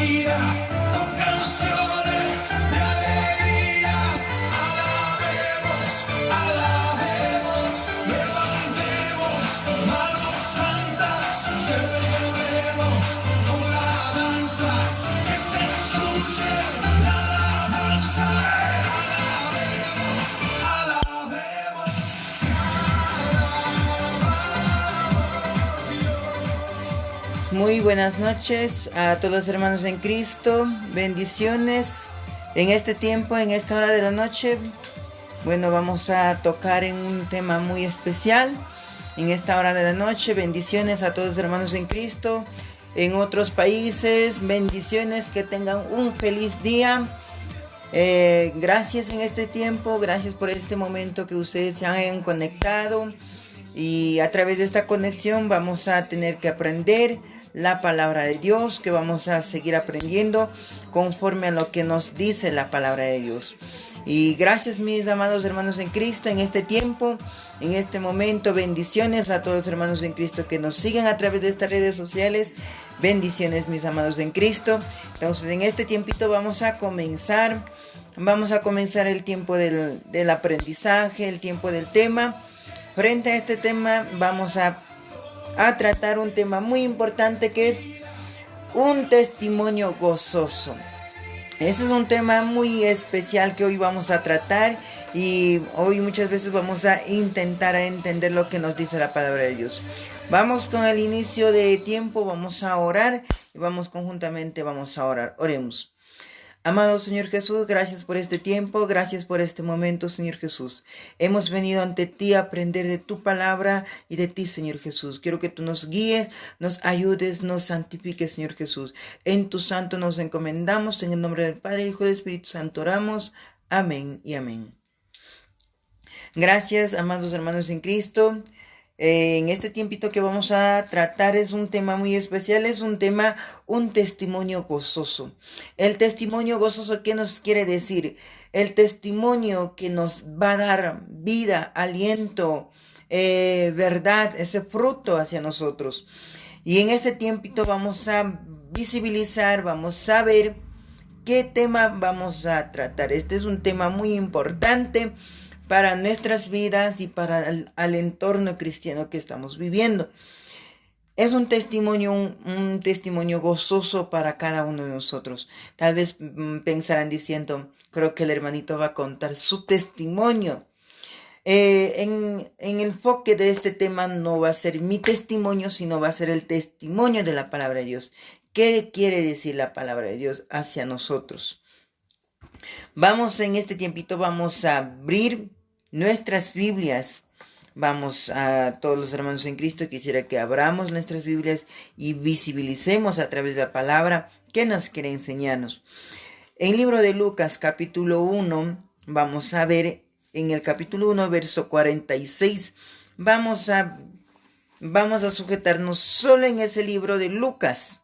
vida, con canciones de alegría. Alabemos, alabemos, levantemos manos santas, celebremos con la danza, que se escuche la alabanza. Alabemos, Muy buenas noches a todos los hermanos en Cristo, bendiciones en este tiempo, en esta hora de la noche. Bueno, vamos a tocar en un tema muy especial en esta hora de la noche. Bendiciones a todos los hermanos en Cristo, en otros países, bendiciones, que tengan un feliz día. Gracias en este tiempo, gracias por este momento que ustedes se hayan conectado, y a través de esta conexión vamos a tener que aprender la palabra de Dios, que vamos a seguir aprendiendo conforme a lo que nos dice la palabra de Dios. Y gracias, mis amados hermanos en Cristo, en este tiempo, en este momento. Bendiciones a todos los hermanos en Cristo que nos siguen a través de estas redes sociales. Bendiciones, mis amados en Cristo. Entonces, en este tiempito vamos a comenzar el tiempo del aprendizaje, el tiempo del tema. Frente a este tema vamos a tratar un tema muy importante, que es un testimonio gozoso. Este es un tema muy especial que hoy vamos a tratar, y hoy muchas veces vamos a intentar entender lo que nos dice la palabra de Dios. Vamos con el inicio de tiempo, vamos a orar y vamos a orar. Oremos. Amado Señor Jesús, gracias por este tiempo, gracias por este momento, Señor Jesús. Hemos venido ante ti a aprender de tu palabra y de ti, Señor Jesús. Quiero que tú nos guíes, nos ayudes, nos santifiques, Señor Jesús. En tu santo nos encomendamos, en el nombre del Padre, Hijo y del Espíritu Santo oramos. Amén y amén. Gracias, amados hermanos en Cristo. En este tiempito que vamos a tratar es un tema muy especial, es un testimonio gozoso. El testimonio gozoso, ¿qué nos quiere decir? El testimonio que nos va a dar vida, aliento, verdad, ese fruto hacia nosotros. Y en este tiempito vamos a visibilizar, vamos a ver qué tema vamos a tratar. Este es un tema muy importante para nuestras vidas y para el entorno cristiano que estamos viviendo. Es un testimonio gozoso para cada uno de nosotros. Tal vez pensarán diciendo, creo que el hermanito va a contar su testimonio. En el enfoque de este tema no va a ser mi testimonio, sino va a ser el testimonio de la palabra de Dios. ¿Qué quiere decir la palabra de Dios hacia nosotros? En este tiempito vamos a abrir nuestras Biblias. Vamos, a todos los hermanos en Cristo, quisiera que abramos nuestras Biblias y visibilicemos a través de la palabra que nos quiere enseñarnos. En el libro de Lucas, capítulo 1, vamos a ver en el capítulo 1, verso 46. Vamos a sujetarnos solo en ese libro de Lucas.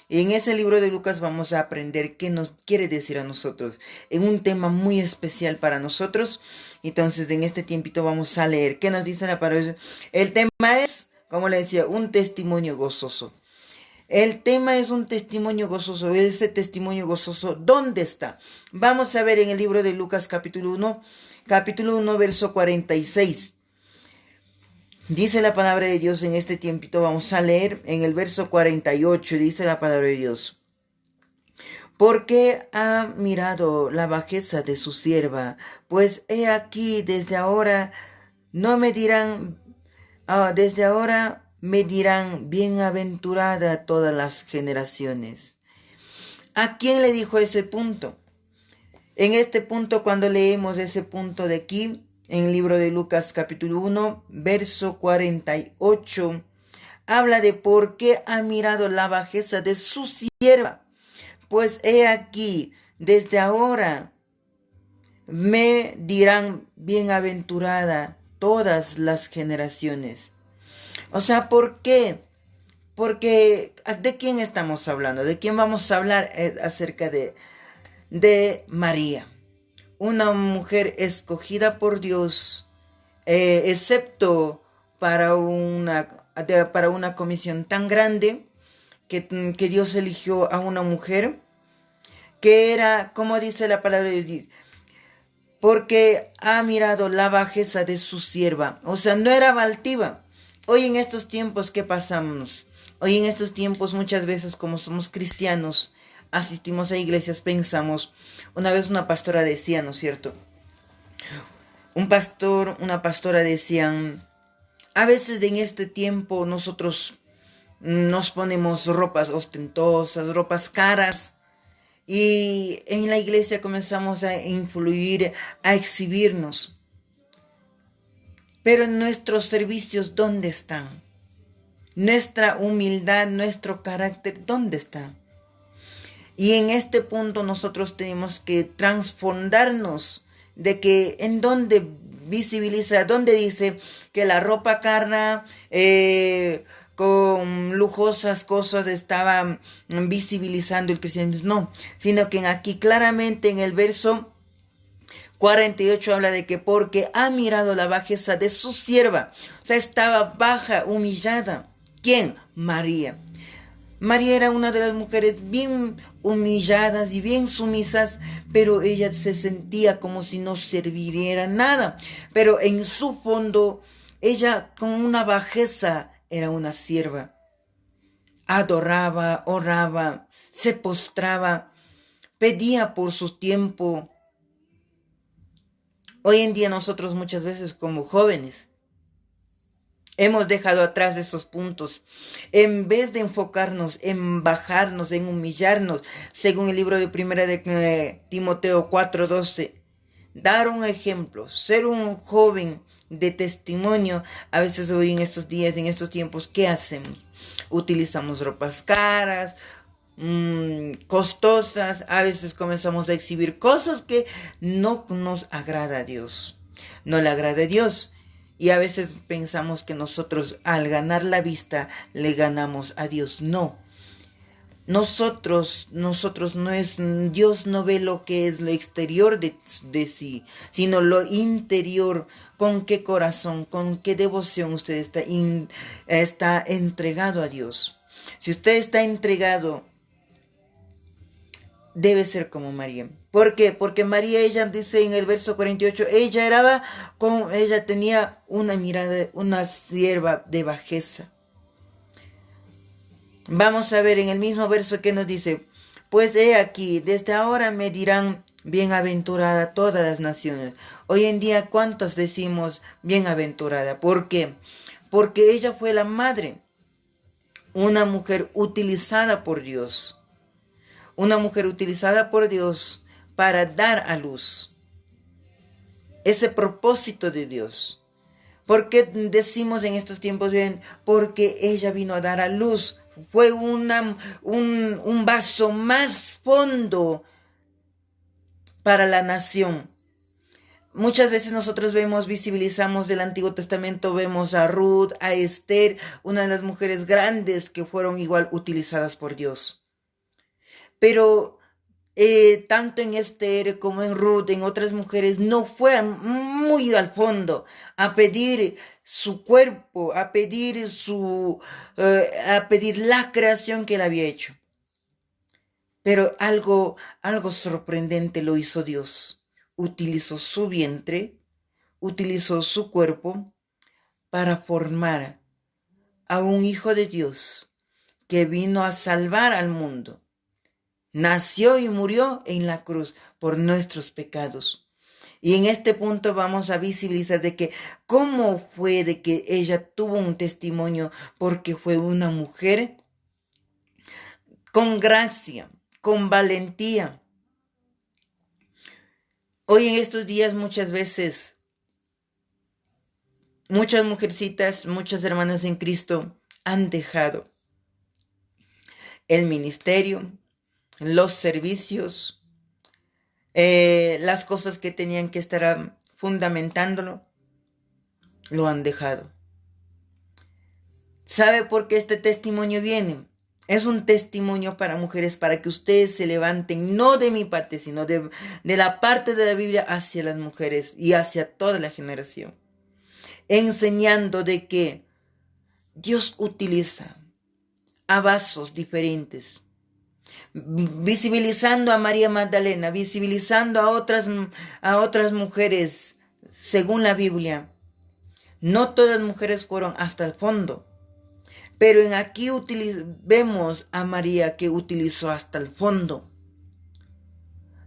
En ese libro de Lucas vamos a aprender qué nos quiere decir a nosotros, en un tema muy especial para nosotros. Entonces, en este tiempito vamos a leer qué nos dice la palabra. El tema es, como le decía, un testimonio gozoso. El tema es un testimonio gozoso. Ese testimonio gozoso, ¿dónde está? Vamos a ver en el libro de Lucas, capítulo 1, verso 46. Dice la palabra de Dios en este tiempito. Vamos a leer en el verso 48. Dice la palabra de Dios: porque ha mirado la bajeza de su sierva, pues he aquí desde ahora me dirán bienaventurada todas las generaciones. ¿A quién le dijo ese punto? En este punto, cuando leemos ese punto de aquí, en el libro de Lucas capítulo 1, verso 48, habla de por qué ha mirado la bajeza de su sierva. Pues he aquí, desde ahora me dirán bienaventurada todas las generaciones. O sea, ¿por qué? Porque, ¿de quién estamos hablando? ¿De quién vamos a hablar? Acerca de María, una mujer escogida por Dios, excepto para una comisión tan grande que Dios eligió a una mujer que era, como dice la palabra de Dios, porque ha mirado la bajeza de su sierva. O sea, no era altiva. Hoy en estos tiempos, ¿qué pasamos? Hoy en estos tiempos, muchas veces, como somos cristianos, asistimos a iglesias, pensamos. Una vez una pastora decía, ¿no es cierto? Un pastor, una pastora decían, a veces en este tiempo nosotros nos ponemos ropas ostentosas, ropas caras, y en la iglesia comenzamos a influir, a exhibirnos. Pero en nuestros servicios, ¿dónde están? Nuestra humildad, nuestro carácter, ¿dónde está? Y en este punto nosotros tenemos que transfondarnos de que en donde visibiliza, donde dice que la ropa carna con lujosas cosas estaba visibilizando el cristianismo. No, sino que aquí claramente en el verso 48 habla de que porque ha mirado la bajeza de su sierva, o sea, estaba baja, humillada. ¿Quién? María. María era una de las mujeres bien humilladas y bien sumisas, pero ella se sentía como si no serviría nada. Pero en su fondo, ella con una bajeza era una sierva. Adoraba, oraba, se postraba, pedía por su tiempo. Hoy en día nosotros muchas veces como jóvenes hemos dejado atrás esos puntos. En vez de enfocarnos en bajarnos, en humillarnos, según el libro de Primera de Timoteo 4:12, dar un ejemplo, ser un joven de testimonio. A veces hoy en estos días, en estos tiempos, ¿qué hacemos? Utilizamos ropas caras, costosas. A veces comenzamos a exhibir cosas que no nos agrada a Dios. No le agrada a Dios. Y a veces pensamos que nosotros al ganar la vista le ganamos a Dios. No. Nosotros no es, Dios no ve lo que es lo exterior de sí, sino lo interior, con qué corazón, con qué devoción usted está entregado a Dios. Si usted está entregado, debe ser como María. ¿Por qué? Porque María, ella dice en el verso 48, ella tenía una mirada, una sierva de bajeza. Vamos a ver en el mismo verso que nos dice, pues he aquí, desde ahora me dirán bienaventurada todas las naciones. Hoy en día, ¿cuántos decimos bienaventurada? ¿Por qué? Porque ella fue la madre, una mujer utilizada por Dios. Una mujer utilizada por Dios para dar a luz. Ese propósito de Dios. ¿Por qué decimos en estos tiempos bien? Porque ella vino a dar a luz. Fue un vaso más fondo para la nación. Muchas veces nosotros visibilizamos del Antiguo Testamento, vemos a Ruth, a Esther, una de las mujeres grandes que fueron igual utilizadas por Dios. Pero tanto en Esther como en Ruth, en otras mujeres, no fue muy al fondo a pedir su cuerpo, a pedir la creación que él había hecho. Pero algo sorprendente lo hizo Dios. Utilizó su vientre, utilizó su cuerpo para formar a un hijo de Dios que vino a salvar al mundo. Nació y murió en la cruz por nuestros pecados. Y en este punto vamos a visibilizar de que cómo fue de que ella tuvo un testimonio, porque fue una mujer con gracia, con valentía. Hoy en estos días muchas veces, muchas mujercitas, muchas hermanas en Cristo han dejado el ministerio, los servicios, las cosas que tenían que estar fundamentándolo, lo han dejado. ¿Sabe por qué este testimonio viene? Es un testimonio para mujeres, para que ustedes se levanten, no de mi parte, sino de la parte de la Biblia hacia las mujeres y hacia toda la generación, enseñando de que Dios utiliza a vasos diferentes. visibilizando a María Magdalena, visibilizando a otras mujeres, según la Biblia. No todas las mujeres fueron hasta el fondo, pero en aquí vemos a María que utilizó hasta el fondo.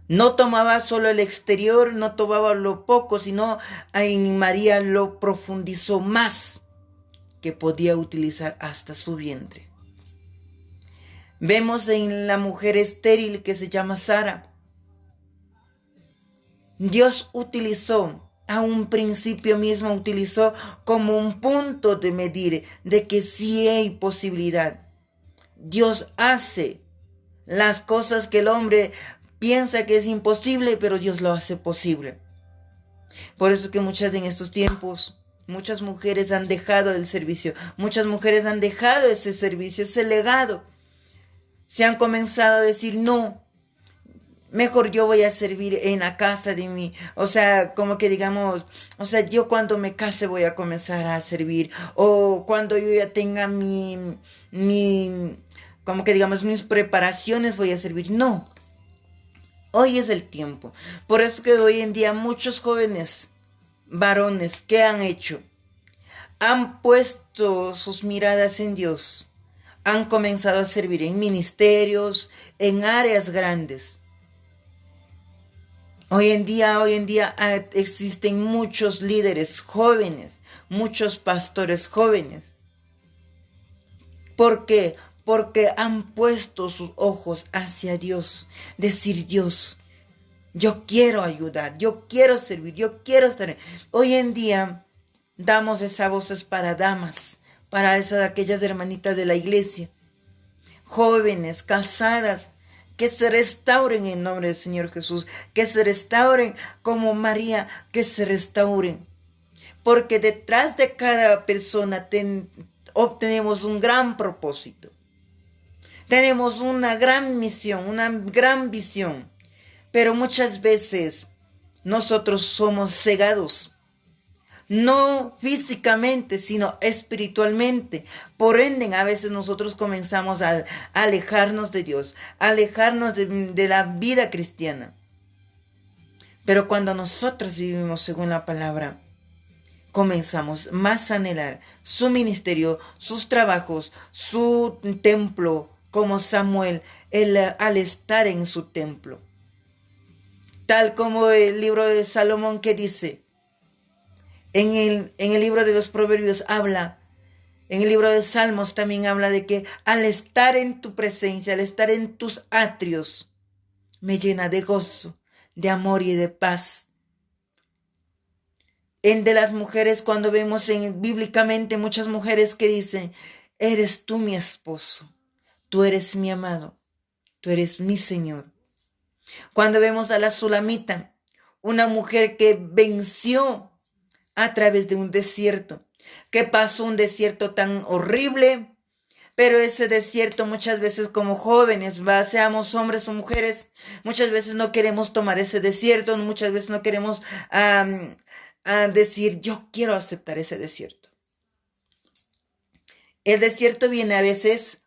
No tomaba solo el exterior, no tomaba lo poco, sino en María lo profundizó más, que podía utilizar hasta su vientre. Vemos en la mujer estéril que se llama Sara. Dios utilizó, a un principio mismo utilizó como un punto de medir de que sí hay posibilidad. Dios hace las cosas que el hombre piensa que es imposible, pero Dios lo hace posible. Por eso que en estos tiempos, muchas mujeres han dejado el servicio, muchas mujeres han dejado ese servicio, ese legado. Se han comenzado a decir, no, mejor yo voy a servir en la casa de mí. O sea, como que digamos, yo cuando me case voy a comenzar a servir. O cuando yo ya tenga como que digamos, mis preparaciones voy a servir. No. Hoy es el tiempo. Por eso que hoy en día muchos jóvenes varones, ¿qué han hecho? Han puesto sus miradas en Dios. Han comenzado a servir en ministerios, en áreas grandes. Hoy en día existen muchos líderes jóvenes, muchos pastores jóvenes. ¿Por qué? Porque han puesto sus ojos hacia Dios. Decir, Dios, yo quiero ayudar, yo quiero servir, yo quiero estar. Hoy en día damos esas voces para damas, para aquellas hermanitas de la iglesia, jóvenes, casadas, que se restauren en nombre del Señor Jesús, que se restauren como María, que se restauren. Porque detrás de cada persona obtenemos un gran propósito. Tenemos una gran misión, una gran visión. Pero muchas veces nosotros somos cegados. No físicamente, sino espiritualmente. Por ende, a veces nosotros comenzamos a alejarnos de Dios, a alejarnos de la vida cristiana. Pero cuando nosotros vivimos según la palabra, comenzamos más a anhelar su ministerio, sus trabajos, su templo, como Samuel, al estar en su templo. Tal como el libro de Salomón que dice, en el libro de los Proverbios habla, en el libro de Salmos también habla de que al estar en tu presencia, al estar en tus atrios, me llena de gozo, de amor y de paz. De las mujeres, cuando vemos bíblicamente muchas mujeres que dicen, eres tú mi esposo, tú eres mi amado, tú eres mi Señor. Cuando vemos a la Sulamita, una mujer que venció a través de un desierto, que pasó un desierto tan horrible, pero ese desierto muchas veces como jóvenes, seamos hombres o mujeres, muchas veces no queremos tomar ese desierto, muchas veces no queremos decir, yo quiero aceptar ese desierto. El desierto viene a veces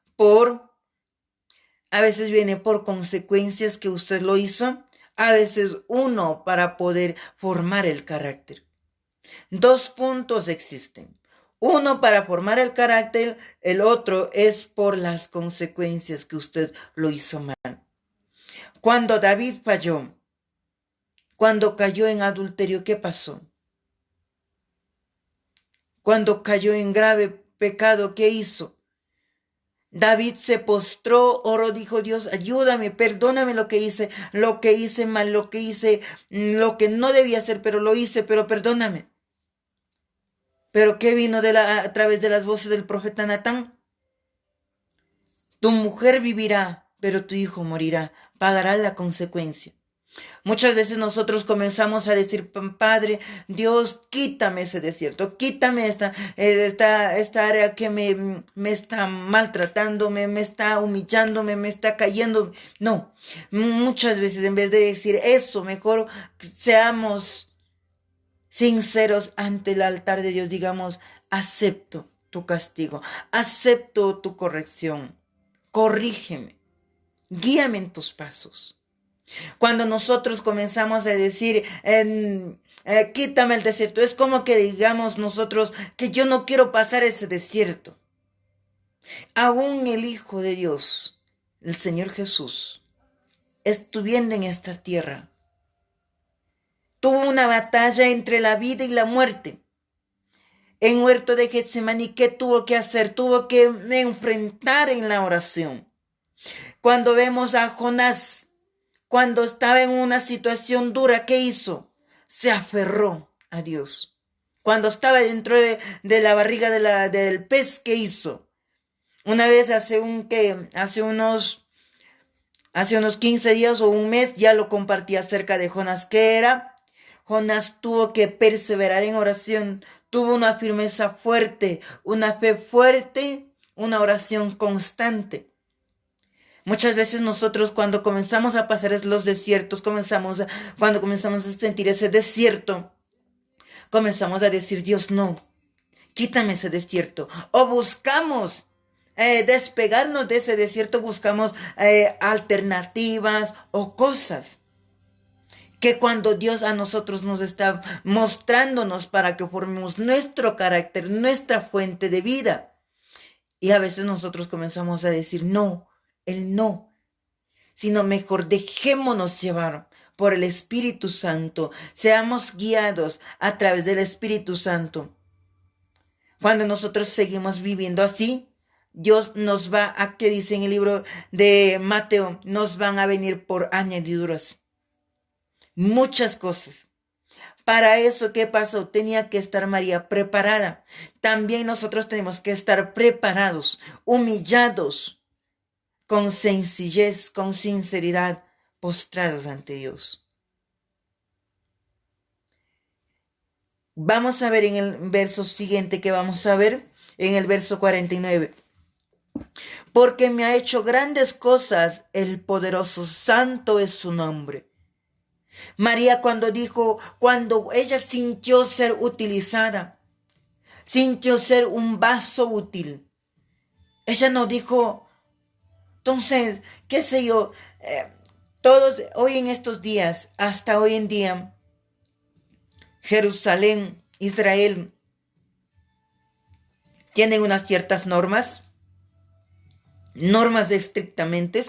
viene por consecuencias que usted lo hizo, a veces uno para poder formar el carácter. Dos puntos existen. Uno para formar el carácter, el otro es por las consecuencias que usted lo hizo mal. Cuando David falló, cuando cayó en adulterio, ¿qué pasó? Cuando cayó en grave pecado, ¿qué hizo? David se postró, oró, dijo, Dios, ayúdame, perdóname lo que hice mal, lo que no debía hacer, pero lo hice, pero perdóname. ¿Pero qué vino a través de las voces del profeta Natán? Tu mujer vivirá, pero tu hijo morirá, pagará la consecuencia. Muchas veces nosotros comenzamos a decir, Padre, Dios, quítame ese desierto, quítame esta área que me está maltratando, me está humillando, me está cayendo. No, muchas veces en vez de decir eso, mejor seamos sinceros ante el altar de Dios, digamos, acepto tu castigo, acepto tu corrección, corrígeme. guíame en tus pasos. Cuando nosotros comenzamos a decir, quítame el desierto, es como que digamos nosotros que yo no quiero pasar ese desierto. Aún el Hijo de Dios, el Señor Jesús, estuviendo en esta tierra, tuvo una batalla entre la vida y la muerte. En huerto de Getsemaní, ¿qué tuvo que hacer? Tuvo que enfrentar en la oración. Cuando vemos a Jonás, cuando estaba en una situación dura, ¿qué hizo? Se aferró a Dios. Cuando estaba dentro de la barriga del pez, ¿qué hizo? Una vez hace unos 15 días o un mes ya lo compartí acerca de Jonás. ¿Qué era? Jonás tuvo que perseverar en oración, tuvo una firmeza fuerte, una fe fuerte, una oración constante. Muchas veces nosotros cuando comenzamos a pasar los desiertos, cuando comenzamos a sentir ese desierto, comenzamos a decir, Dios, no, quítame ese desierto. O buscamos despegarnos de ese desierto, buscamos alternativas o cosas que cuando Dios a nosotros nos está mostrándonos para que formemos nuestro carácter, nuestra fuente de vida. Y a veces nosotros comenzamos a decir, no, el no, sino mejor dejémonos llevar por el Espíritu Santo, seamos guiados a través del Espíritu Santo. Cuando nosotros seguimos viviendo así, Dios nos va a, que dice en el libro de Mateo, nos van a venir por añadiduras. Muchas cosas. Para eso, ¿qué pasó? Tenía que estar María preparada. También nosotros tenemos que estar preparados, humillados, con sencillez, con sinceridad, postrados ante Dios. Vamos a ver en el verso siguiente que vamos a ver, en el verso 49. Porque me ha hecho grandes cosas el poderoso, santo es su nombre. María cuando ella sintió ser utilizada, sintió ser un vaso útil. Ella no dijo, entonces, qué sé yo, todos hoy en estos días, hasta hoy en día, Jerusalén, Israel, tienen unas ciertas normas estrictamente,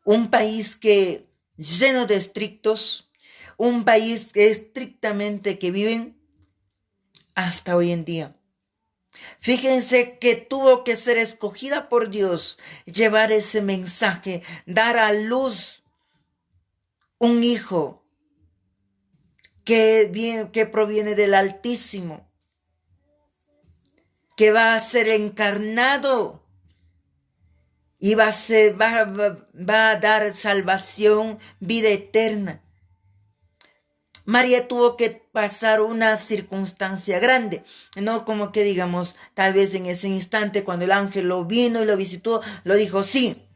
un país que lleno de estrictos, un país estrictamente que viven hasta hoy en día. Fíjense que tuvo que ser escogida por Dios, llevar ese mensaje, dar a luz un hijo que proviene del Altísimo, que va a ser encarnado y va a dar salvación, vida eterna. María tuvo que pasar una circunstancia grande, no como que digamos, tal vez en ese instante cuando el ángel lo vino y lo visitó, lo dijo sí,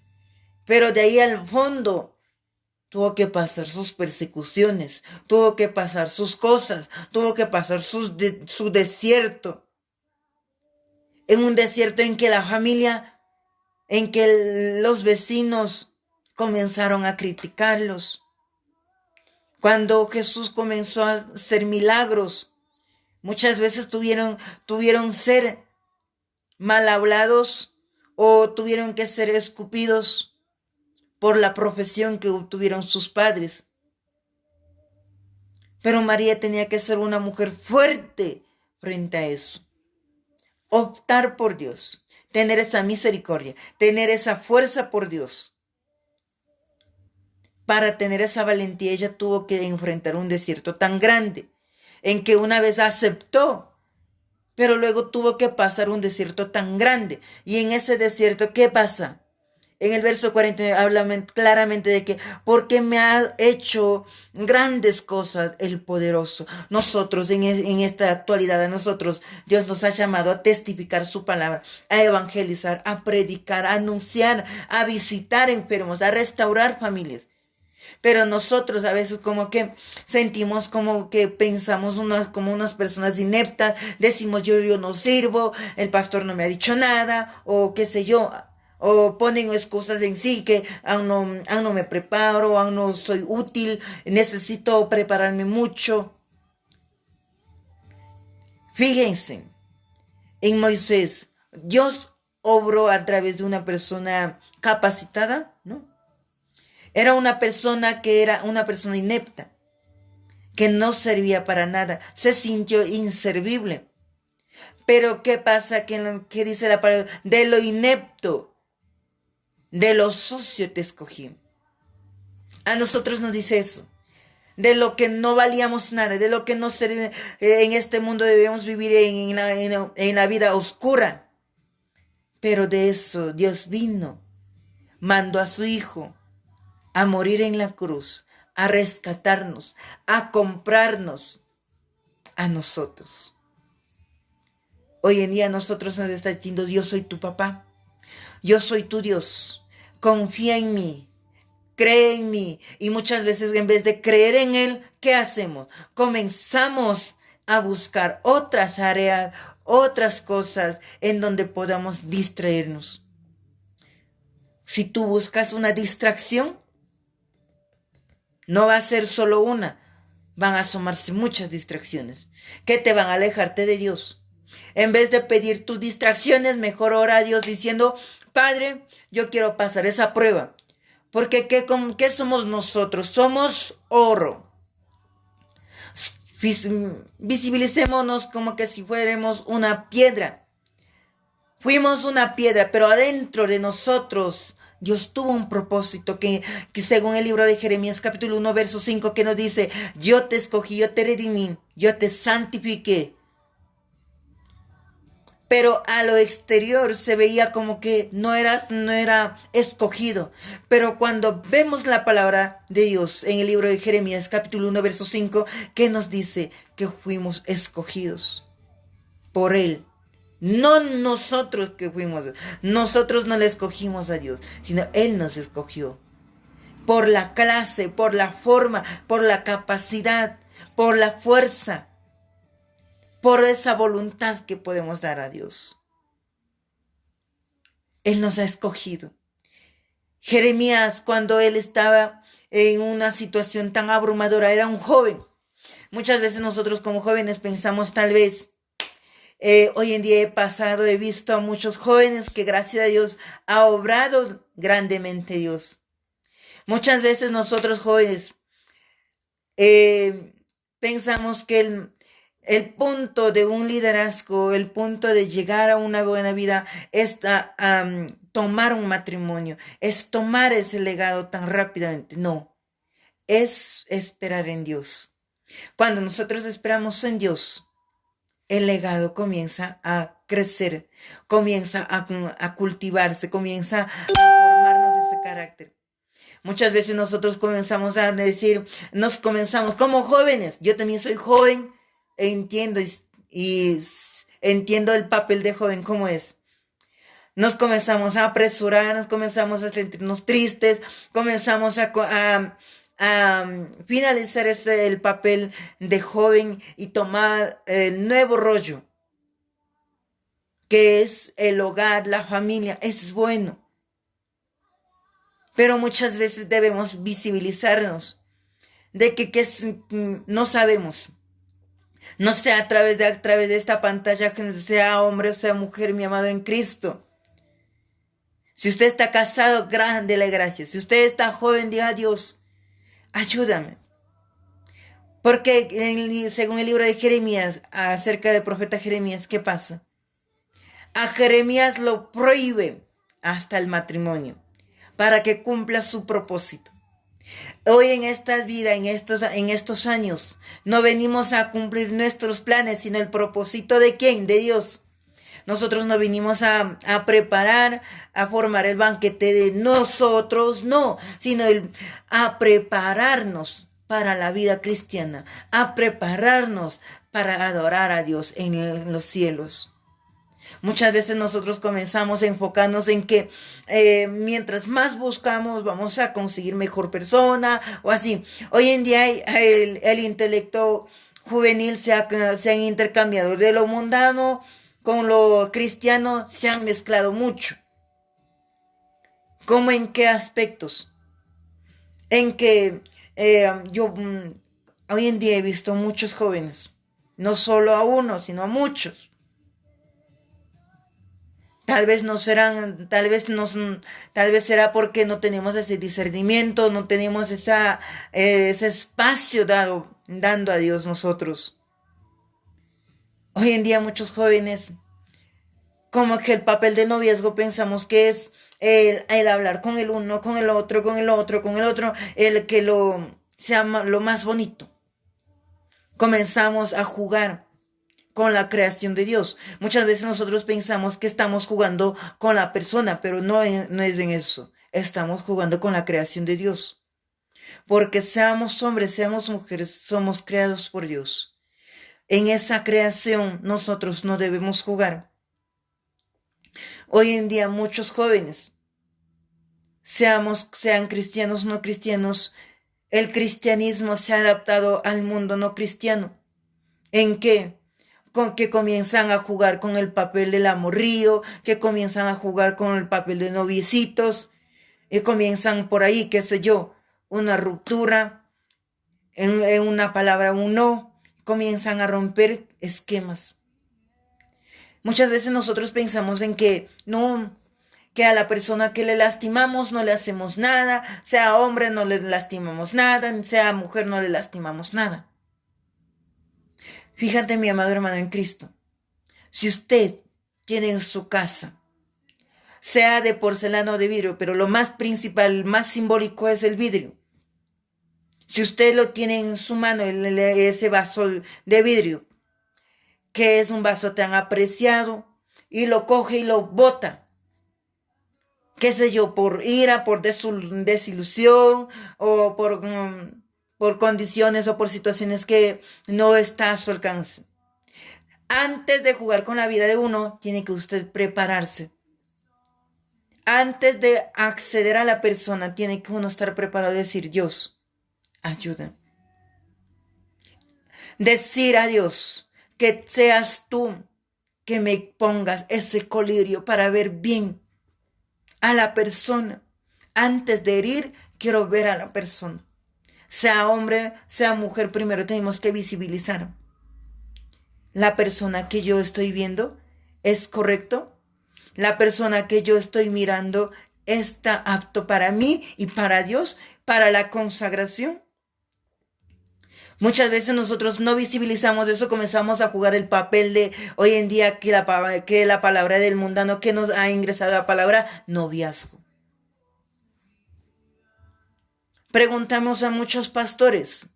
pero de ahí al fondo tuvo que pasar sus persecuciones, tuvo que pasar sus cosas, tuvo que pasar su desierto, en un desierto en que la familia, en que los vecinos comenzaron a criticarlos. Cuando Jesús comenzó a hacer milagros, muchas veces tuvieron ser mal hablados o tuvieron que ser escupidos por la profesión que obtuvieron sus padres. Pero María tenía que ser una mujer fuerte frente a eso. Optar por Dios, tener esa misericordia, tener esa fuerza por Dios. Para tener esa valentía, ella tuvo que enfrentar un desierto tan grande, en que una vez aceptó, pero luego tuvo que pasar un desierto tan grande. Y en ese desierto, ¿qué pasa? En el verso 49 habla claramente de que, porque me ha hecho grandes cosas el poderoso. Nosotros, en esta actualidad, a nosotros, Dios nos ha llamado a testificar su palabra, a evangelizar, a predicar, a anunciar, a visitar enfermos, a restaurar familias. Pero nosotros a veces como que sentimos como que pensamos como unas personas ineptas, decimos yo no sirvo, el pastor no me ha dicho nada, o qué sé yo, o ponen excusas en sí, que aún no me preparo, aún no soy útil, necesito prepararme mucho. Fíjense, en Moisés, Dios obró a través de una persona capacitada, ¿no? Era una persona que era una persona inepta, que no servía para nada, se sintió inservible. Pero ¿qué pasa? ¿Qué dice la palabra? De lo inepto, de lo sucio te escogí. A nosotros nos dice eso. De lo que no valíamos nada, de lo que no en este mundo debemos vivir en la vida oscura. Pero de eso Dios vino, mandó a su Hijo a morir en la cruz, a rescatarnos, a comprarnos a nosotros. Hoy en día nosotros nos está diciendo, yo soy tu papá, yo soy tu Dios, confía en mí, cree en mí. Y muchas veces en vez de creer en Él, ¿qué hacemos? Comenzamos a buscar otras áreas, otras cosas en donde podamos distraernos. Si tú buscas una distracción, no va a ser solo una, van a asomarse muchas distracciones que te van a alejarte de Dios. En vez de pedir tus distracciones, mejor ora a Dios diciendo, Padre, yo quiero pasar esa prueba. Porque ¿qué somos nosotros? Somos oro. Visibilicémonos como que si fuéramos una piedra. Fuimos una piedra, pero adentro de nosotros Dios tuvo un propósito que según el libro de Jeremías capítulo 1 verso 5 que nos dice, yo te escogí, yo te redimí, yo te santifiqué. Pero a lo exterior se veía como que no era escogido. Pero cuando vemos la palabra de Dios en el libro de Jeremías capítulo 1 verso 5, que nos dice que fuimos escogidos por Él. No nosotros que fuimos, nosotros no le escogimos a Dios, sino Él nos escogió. Por la clase, por la forma, por la capacidad, por la fuerza, por esa voluntad que podemos dar a Dios. Él nos ha escogido. Jeremías, cuando él estaba en una situación tan abrumadora, era un joven. Muchas veces nosotros como jóvenes pensamos tal vez, hoy en día he visto a muchos jóvenes que gracias a Dios ha obrado grandemente Dios. Muchas veces nosotros jóvenes pensamos que el punto de un liderazgo, el punto de llegar a una buena vida es tomar un matrimonio, es tomar ese legado tan rápidamente. No, es esperar en Dios. Cuando nosotros esperamos en Dios, el legado comienza a crecer, comienza a cultivarse, comienza a formarnos ese carácter. Muchas veces nosotros comenzamos a decir, como jóvenes, yo también soy joven, entiendo y entiendo el papel de joven como es. Nos comenzamos a apresurar, nos comenzamos a sentirnos tristes, comenzamos a finalizar el papel de joven y tomar el nuevo rollo, que es el hogar, la familia. Es bueno. Pero muchas veces debemos visibilizarnos de que no sabemos. No sea a través de esta pantalla, que sea hombre o sea mujer, mi amado en Cristo. Si usted está casado, dele gracias. Si usted está joven, diga a Dios, ayúdame. Porque según el libro de Jeremías, acerca del profeta Jeremías, ¿qué pasa? A Jeremías lo prohíbe hasta el matrimonio para que cumpla su propósito. Hoy en esta vida, en estos años, no venimos a cumplir nuestros planes, sino el propósito ¿de quién? De Dios. Nosotros no vinimos a preparar, a formar el banquete de nosotros, no, sino a prepararnos para la vida cristiana, a prepararnos para adorar a Dios en los cielos. Muchas veces nosotros comenzamos a enfocarnos en que mientras más buscamos vamos a conseguir mejor persona o así. Hoy en día el intelecto juvenil se han intercambiado. De lo mundano con lo cristiano se han mezclado mucho. ¿Cómo en qué aspectos? En que yo hoy en día he visto muchos jóvenes, no solo a uno, sino a muchos. Tal vez no serán, tal vez será porque no tenemos ese discernimiento, no tenemos ese espacio dando a Dios nosotros. Hoy en día muchos jóvenes, como que el papel de noviazgo pensamos que es el hablar con el uno, con el otro, con el otro, con el otro, el que sea lo más bonito. Comenzamos a jugar con la creación de Dios. Muchas veces nosotros pensamos que estamos jugando con la persona, pero no es en eso. Estamos jugando con la creación de Dios. Porque seamos hombres, seamos mujeres, somos creados por Dios. En esa creación nosotros no debemos jugar. Hoy en día muchos jóvenes, sean cristianos o no cristianos, el cristianismo se ha adaptado al mundo no cristiano. ¿En qué? Con que comienzan a jugar con el papel del amorrío, que comienzan a jugar con el papel de noviecitos, y comienzan por ahí, qué sé yo, una ruptura, en una palabra un no, comienzan a romper esquemas. Muchas veces nosotros pensamos en que no, que a la persona que le lastimamos no le hacemos nada, sea hombre no le lastimamos nada, sea mujer no le lastimamos nada. Fíjate, mi amado hermano en Cristo, si usted tiene en su casa, sea de porcelana o de vidrio, pero lo más principal, más simbólico es el vidrio. Si usted lo tiene en su mano, ese vaso de vidrio, que es un vaso tan apreciado, y lo coge y lo bota, qué sé yo, por ira, por desilusión, o por condiciones o por situaciones que no está a su alcance. Antes de jugar con la vida de uno, tiene que usted prepararse. Antes de acceder a la persona, tiene que uno estar preparado y decir, Dios, ayuda. Decir a Dios que seas tú que me pongas ese colirio para ver bien a la persona. Antes de herir, quiero ver a la persona. Sea hombre, sea mujer, primero tenemos que visibilizar. La persona que yo estoy viendo es correcto. La persona que yo estoy mirando está apto para mí y para Dios, para la consagración. Muchas veces nosotros no visibilizamos eso, comenzamos a jugar el papel de hoy en día que la palabra del mundano que nos ha ingresado la palabra noviazgo. Preguntamos a muchos pastores.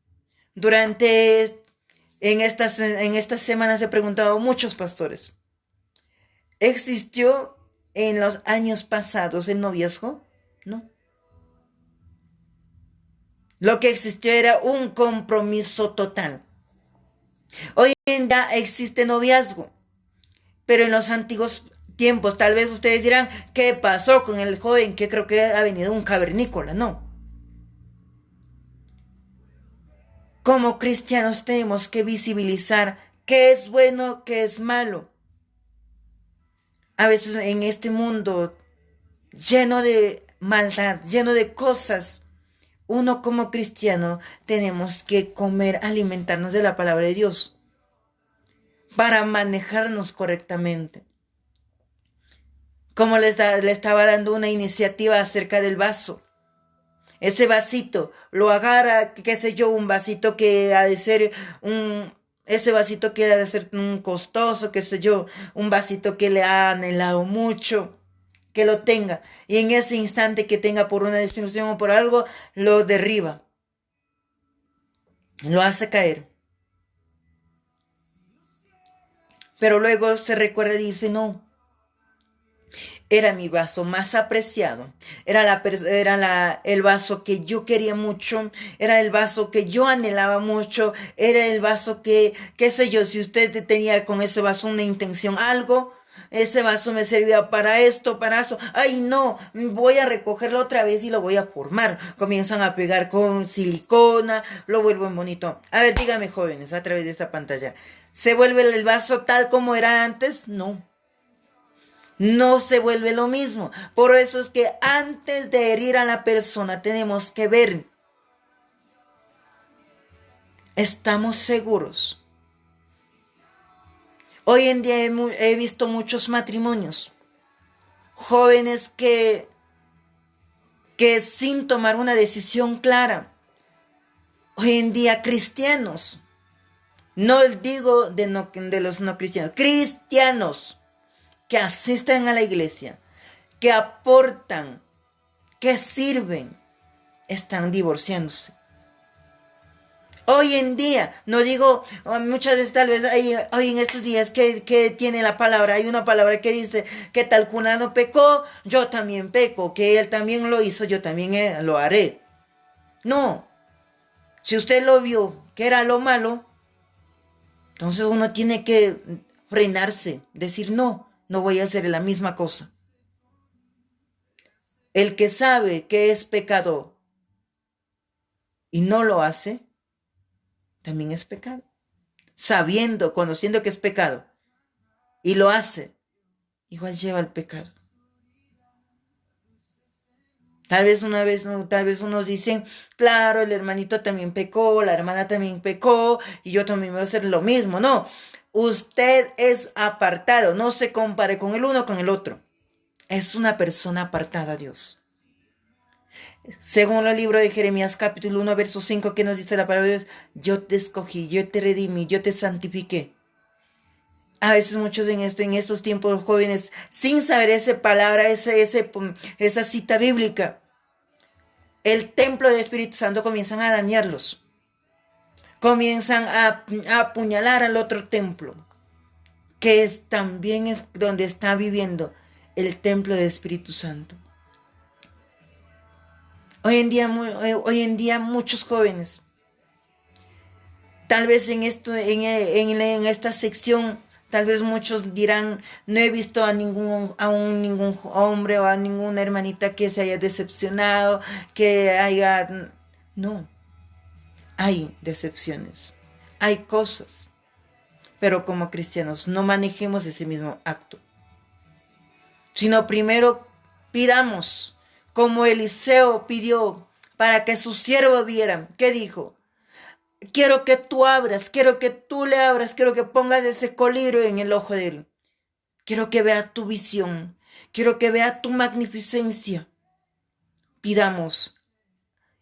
En estas semanas he preguntado a muchos pastores. ¿Existió en los años pasados el noviazgo? No. Lo que existió era un compromiso total. Hoy en día existe noviazgo, pero en los antiguos tiempos, tal vez ustedes dirán, ¿qué pasó con el joven que creo que ha venido un cavernícola? No. Como cristianos tenemos que visibilizar qué es bueno, qué es malo. A veces en este mundo lleno de maldad, lleno de cosas, uno como cristiano tenemos que comer, alimentarnos de la palabra de Dios para manejarnos correctamente. Como le estaba dando una iniciativa acerca del vaso. Ese vasito, lo agarra, qué sé yo, un vasito que ha de ser ese vasito que ha de ser costoso, qué sé yo, un vasito que le ha anhelado mucho, que lo tenga, y en ese instante que tenga por una desilusión o por algo, lo derriba, lo hace caer. Pero luego se recuerda y dice, no, era mi vaso más apreciado, era el vaso que yo quería mucho, era el vaso que yo anhelaba mucho, era el vaso que, qué sé yo, si usted tenía con ese vaso una intención, algo, ese vaso me servía para esto, para eso, ay no, voy a recogerlo otra vez y lo voy a formar, comienzan a pegar con silicona, lo vuelven bonito. A ver, dígame jóvenes, a través de esta pantalla, ¿se vuelve el vaso tal como era antes? No. No se vuelve lo mismo. Por eso es que antes de herir a la persona tenemos que ver. ¿Estamos seguros? Hoy en día he visto muchos matrimonios. Jóvenes que sin tomar una decisión clara. Hoy en día cristianos. No digo de los no cristianos. Cristianos que asisten a la iglesia, que aportan, que sirven, están divorciándose. Hoy en día, no digo, muchas veces tal vez hoy en estos días que tiene la palabra, hay una palabra que dice que tal fulano pecó, yo también peco, que él también lo hizo, yo también lo haré. No, si usted lo vio que era lo malo, entonces uno tiene que frenarse, decir no voy a hacer la misma cosa. El que sabe que es pecador y no lo hace, también es pecado. Sabiendo, conociendo que es pecado y lo hace, igual lleva el pecado. Tal vez unos dicen, claro, el hermanito también pecó, la hermana también pecó y yo también voy a hacer lo mismo. No, usted es apartado, no se compare con el uno con el otro. Es una persona apartada a Dios. Según el libro de Jeremías capítulo 1, verso 5, que nos dice la palabra de Dios, yo te escogí, yo te redimí, yo te santifiqué. A veces muchos en estos tiempos jóvenes, sin saber esa palabra, esa cita bíblica, el templo del Espíritu Santo comienzan a dañarlos. Comienzan a apuñalar al otro templo, que también es donde está viviendo el templo del Espíritu Santo. Hoy en día muchos jóvenes, tal vez en esta sección, tal vez muchos dirán, no he visto a ningún hombre o a ninguna hermanita que se haya decepcionado, No, hay decepciones, hay cosas, pero como cristianos no manejemos ese mismo acto, sino primero pidamos, como Eliseo pidió para que su siervo viera. ¿Qué dijo? Quiero que tú abras, quiero que tú le abras, quiero que pongas ese colirio en el ojo de él. Quiero que vea tu visión, quiero que vea tu magnificencia. Pidamos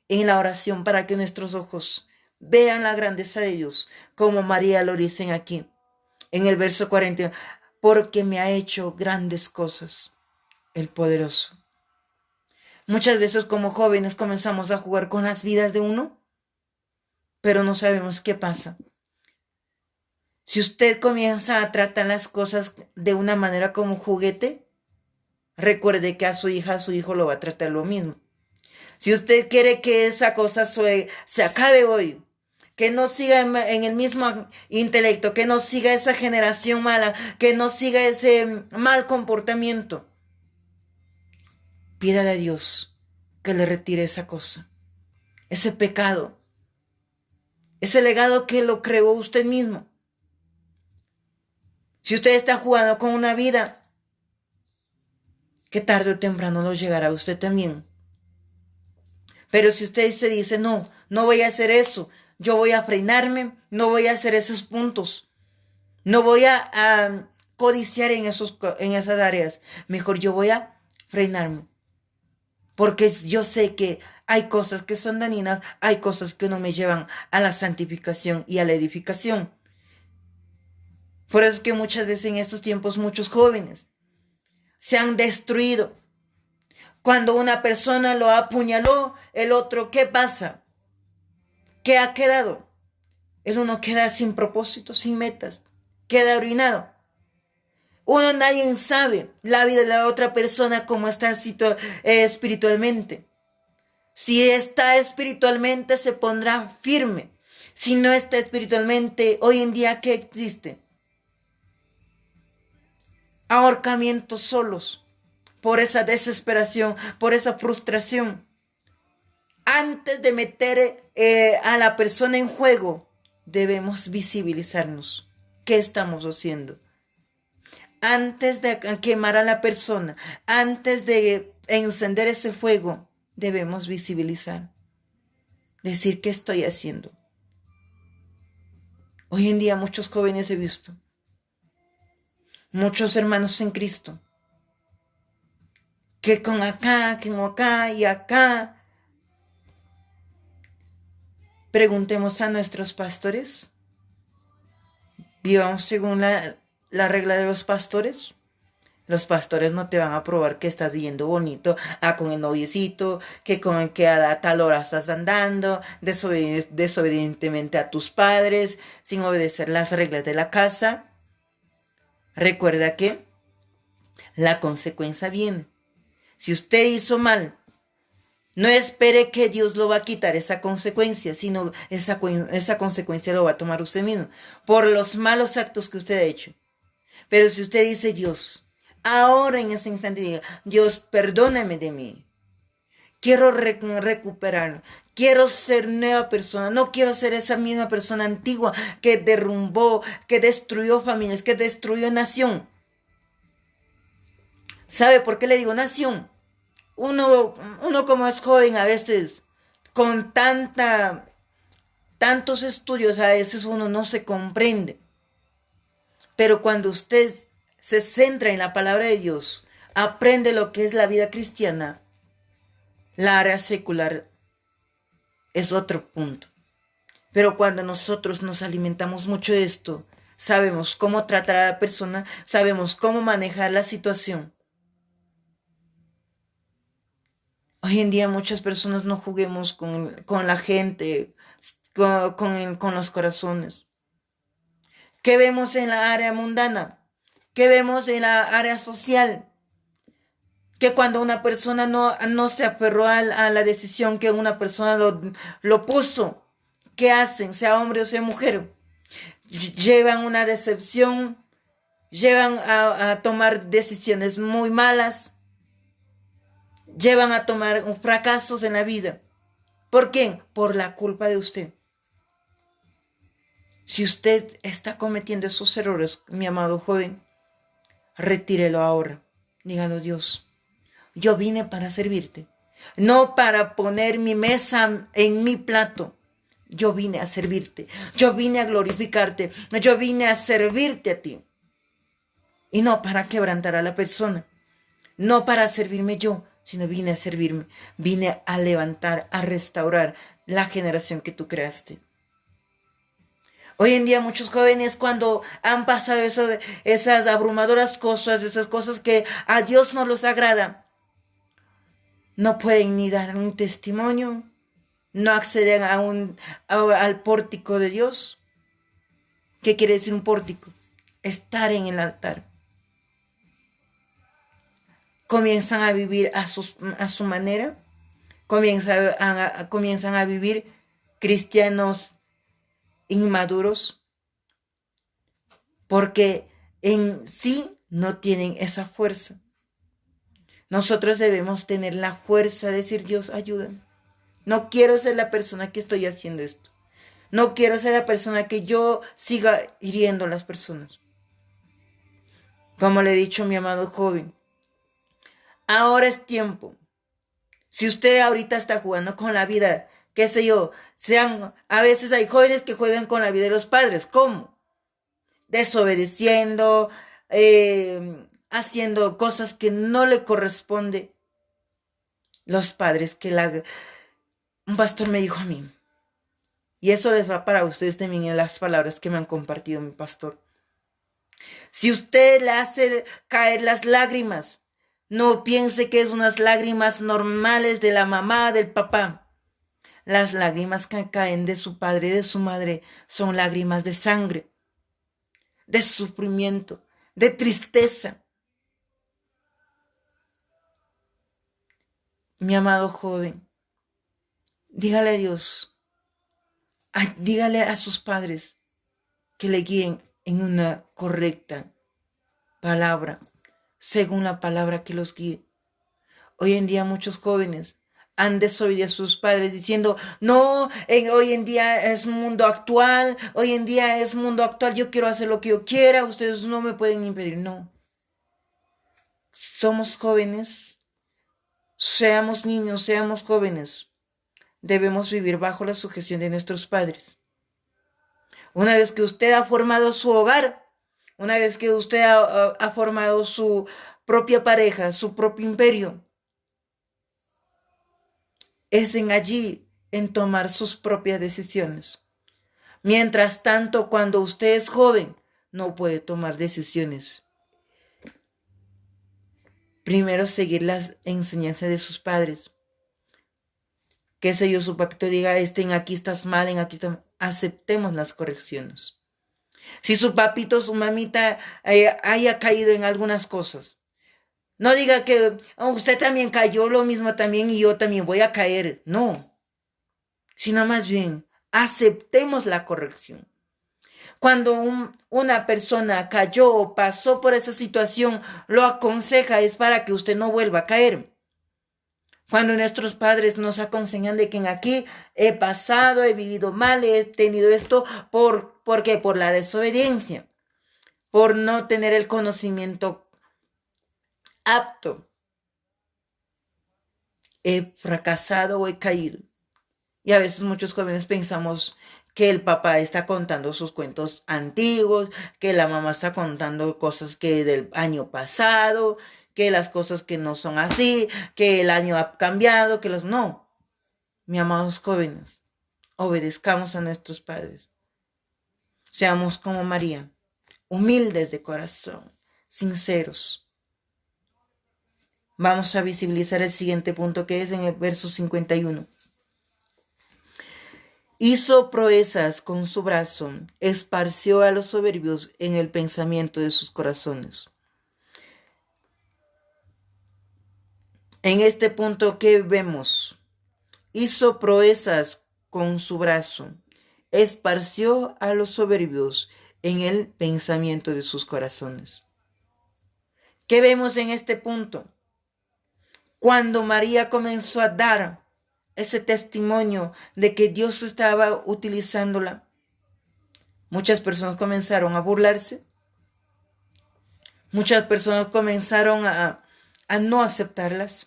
en la oración para que nuestros ojos vean la grandeza de Dios, como María lo dicen aquí, en el verso 41, porque me ha hecho grandes cosas, el poderoso. Muchas veces como jóvenes comenzamos a jugar con las vidas de uno, pero no sabemos qué pasa. Si usted comienza a tratar las cosas de una manera como juguete, recuerde que a su hija, a su hijo lo va a tratar lo mismo. Si usted quiere que esa cosa se acabe hoy, que no siga en el mismo intelecto, que no siga esa generación mala, que no siga ese mal comportamiento, pídale a Dios que le retire esa cosa, ese pecado, ese legado que lo creó usted mismo. Si usted está jugando con una vida, que tarde o temprano lo llegará a usted también. Pero si usted se dice, no voy a hacer eso, yo voy a frenarme, no voy a hacer esos puntos, no voy a codiciar en esas áreas, mejor yo voy a frenarme. Porque yo sé que hay cosas que son dañinas, hay cosas que no me llevan a la santificación y a la edificación. Por eso es que muchas veces en estos tiempos muchos jóvenes se han destruido. Cuando una persona lo apuñaló, el otro, ¿qué pasa? ¿Qué ha quedado? El uno queda sin propósito, sin metas, queda arruinado. Nadie sabe la vida de la otra persona cómo está espiritualmente. Si está espiritualmente se pondrá firme. Si no está espiritualmente, hoy en día, ¿qué existe? Ahorcamientos solos, por esa desesperación, por esa frustración. Antes de meter a la persona en juego, debemos visibilizarnos. ¿Qué estamos haciendo? antes de quemar a la persona, antes de encender ese fuego, debemos visibilizar, decir qué estoy haciendo. Hoy en día muchos jóvenes he visto, muchos hermanos en Cristo, que con acá y acá. Preguntemos a nuestros pastores, vivamos según la regla de los pastores. Los pastores no te van a probar que estás yendo bonito, con el noviecito, que a tal hora estás andando, desobedientemente a tus padres, sin obedecer las reglas de la casa. Recuerda que la consecuencia viene. Si usted hizo mal, no espere que Dios lo va a quitar esa consecuencia, sino esa consecuencia lo va a tomar usted mismo, por los malos actos que usted ha hecho. Pero si usted dice, Dios, ahora en ese instante diga, Dios, perdóname de mí. Quiero recuperar, quiero ser nueva persona, no quiero ser esa misma persona antigua que derrumbó, que destruyó familias, que destruyó nación. ¿Sabe por qué le digo nación? Uno como es joven a veces, con tantos estudios, a veces uno no se comprende. Pero cuando usted se centra en la palabra de Dios, aprende lo que es la vida cristiana, la área secular es otro punto. Pero cuando nosotros nos alimentamos mucho de esto, sabemos cómo tratar a la persona, sabemos cómo manejar la situación. Hoy en día muchas personas no juguemos con la gente, con los corazones. ¿Qué vemos en la área mundana? ¿Qué vemos en la área social? Que cuando una persona no se aferró a la decisión que una persona lo puso, ¿qué hacen? Sea hombre o sea mujer. Llevan una decepción, llevan a tomar decisiones muy malas, llevan a tomar fracasos en la vida. ¿Por qué? Por la culpa de usted. Si usted está cometiendo esos errores, mi amado joven, retírelo ahora. Dígalo, Dios, yo vine para servirte, no para poner mi mesa en mi plato. Yo vine a servirte, yo vine a glorificarte, yo vine a servirte a ti. Y no para quebrantar a la persona, no para servirme yo, sino vine a servirme, vine a levantar, a restaurar la generación que tú creaste. Hoy en día muchos jóvenes cuando han pasado esas abrumadoras cosas, esas cosas que a Dios no los agrada, no pueden ni dar un testimonio, no acceden al pórtico de Dios. ¿Qué quiere decir un pórtico? Estar en el altar. Comienzan a vivir a su manera, comienzan a vivir cristianos inmaduros, porque en sí no tienen esa fuerza. Nosotros debemos tener la fuerza de decir, Dios, ayúdame. No quiero ser la persona que estoy haciendo esto. No quiero ser la persona que yo siga hiriendo a las personas. Como le he dicho a mi amado joven, ahora es tiempo. Si usted ahorita está jugando con la vida, qué sé yo, a veces hay jóvenes que juegan con la vida de los padres. ¿Cómo? Desobedeciendo, haciendo cosas que no le corresponde. Los padres un pastor me dijo a mí, y eso les va para ustedes también en las palabras que me han compartido mi pastor. Si usted le hace caer las lágrimas, no piense que es unas lágrimas normales de la mamá, del papá. Las lágrimas que caen de su padre y de su madre son lágrimas de sangre, de sufrimiento, de tristeza. Mi amado joven, dígale a Dios, dígale a sus padres que le guíen en una correcta palabra, según la palabra que los guíe. Hoy en día muchos jóvenes han desobedido a sus padres diciendo, no, hoy en día es mundo actual, yo quiero hacer lo que yo quiera, ustedes no me pueden impedir. No, somos jóvenes, seamos niños, seamos jóvenes, debemos vivir bajo la sujeción de nuestros padres. Una vez que usted ha formado su hogar, una vez que usted ha formado su propia pareja, su propio imperio, es en allí en tomar sus propias decisiones. Mientras tanto, cuando usted es joven, no puede tomar decisiones. Primero, seguir las enseñanzas de sus padres. Qué sé yo, su papito diga, en aquí estás mal, en aquí estás mal. Aceptemos las correcciones. Si su papito, su mamita haya caído en algunas cosas, no diga que usted también cayó lo mismo también y yo también voy a caer. No, sino más bien, aceptemos la corrección. Cuando una persona cayó o pasó por esa situación, lo aconseja es para que usted no vuelva a caer. Cuando nuestros padres nos aconsejan de que en aquí he pasado, he vivido mal, he tenido esto, ¿por qué? Por la desobediencia, por no tener el conocimiento apto. He fracasado o he caído. Y a veces muchos jóvenes pensamos que el papá está contando sus cuentos antiguos, que la mamá está contando cosas que del año pasado, que las cosas que no son así, que el año ha cambiado, que los... No, mis amados jóvenes, obedezcamos a nuestros padres. Seamos como María, humildes de corazón, sinceros. Vamos a visibilizar el siguiente punto que es en el verso 51. Hizo proezas con su brazo, esparció a los soberbios en el pensamiento de sus corazones. En este punto, ¿qué vemos? Hizo proezas con su brazo, esparció a los soberbios en el pensamiento de sus corazones. ¿Qué vemos en este punto? Cuando María comenzó a dar ese testimonio de que Dios estaba utilizándola, muchas personas comenzaron a burlarse, muchas personas comenzaron a no aceptarlas.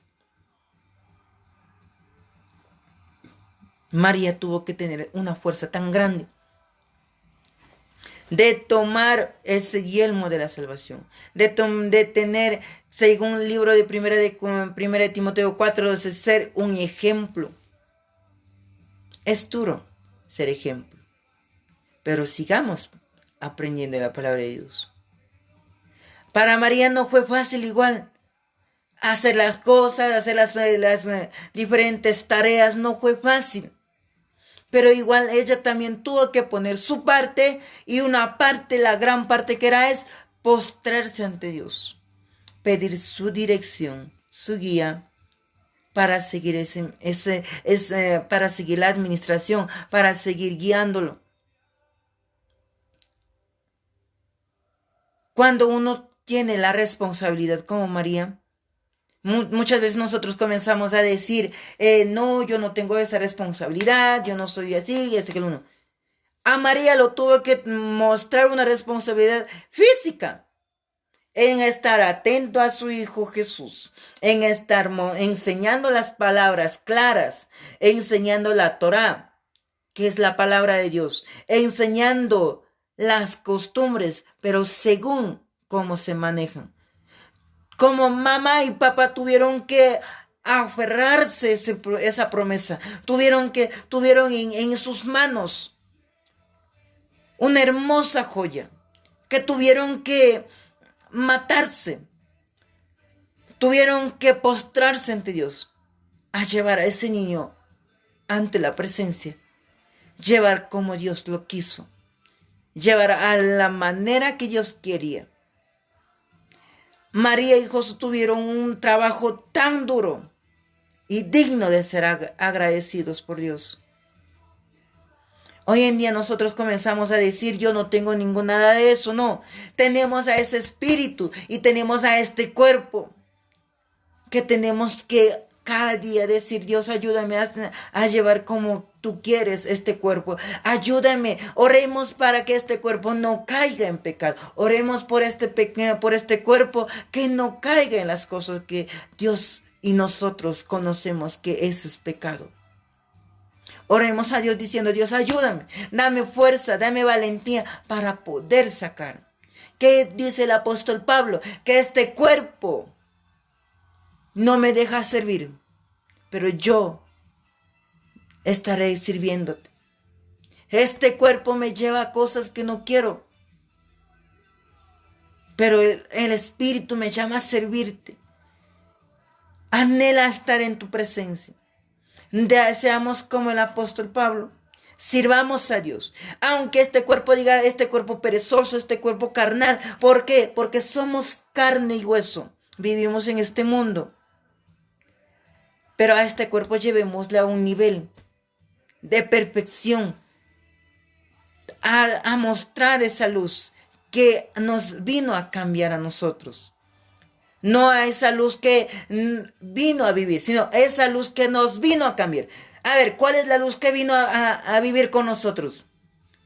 María tuvo que tener una fuerza tan grande de tomar ese yelmo de la salvación, de tener, según el libro de primera de Timoteo 4, de ser un ejemplo. Es duro ser ejemplo, pero sigamos aprendiendo la palabra de Dios. Para María no fue fácil igual hacer las cosas, hacer las diferentes tareas, no fue fácil. Pero igual ella también tuvo que poner su parte y una parte, la gran parte que era es postrarse ante Dios, pedir su dirección, su guía para seguir para seguir la administración, para seguir guiándolo. Cuando uno tiene la responsabilidad como María, muchas veces nosotros comenzamos a decir, no, yo no tengo esa responsabilidad, yo no soy así, que uno. A María lo tuvo que mostrar una responsabilidad física en estar atento a su Hijo Jesús, en estar enseñando las palabras claras, enseñando la Torá, que es la palabra de Dios, enseñando las costumbres, pero según cómo se manejan. Como mamá y papá tuvieron que aferrarse esa promesa. Tuvieron en sus manos una hermosa joya. Que tuvieron que matarse. Tuvieron que postrarse ante Dios. A llevar a ese niño ante la presencia. Llevar como Dios lo quiso. Llevar a la manera que Dios quería. María y José tuvieron un trabajo tan duro y digno de ser agradecidos por Dios. Hoy en día nosotros comenzamos a decir, yo no tengo nada de eso, no. Tenemos a ese espíritu y tenemos a este cuerpo que tenemos que cada día decir, Dios, ayúdame a llevar como tú quieres este cuerpo. Ayúdame. Oremos para que este cuerpo no caiga en pecado. Oremos por este cuerpo que no caiga en las cosas que Dios y nosotros conocemos que ese es pecado. Oremos a Dios diciendo: Dios, ayúdame, dame fuerza, dame valentía para poder sacar. ¿Qué dice el apóstol Pablo? Que este cuerpo no me deja servir, pero yo estaré sirviéndote. Este cuerpo me lleva a cosas que no quiero, pero el Espíritu me llama a servirte. Anhela estar en tu presencia. Seamos como el apóstol Pablo. Sirvamos a Dios. Aunque este cuerpo diga, este cuerpo perezoso, este cuerpo carnal. ¿Por qué? Porque somos carne y hueso. Vivimos en este mundo. Pero a este cuerpo llevémosle a un nivel de perfección. A mostrar esa luz que nos vino a cambiar a nosotros. No a esa luz que vino a vivir, sino esa luz que nos vino a cambiar. A ver, ¿cuál es la luz que vino a vivir con nosotros?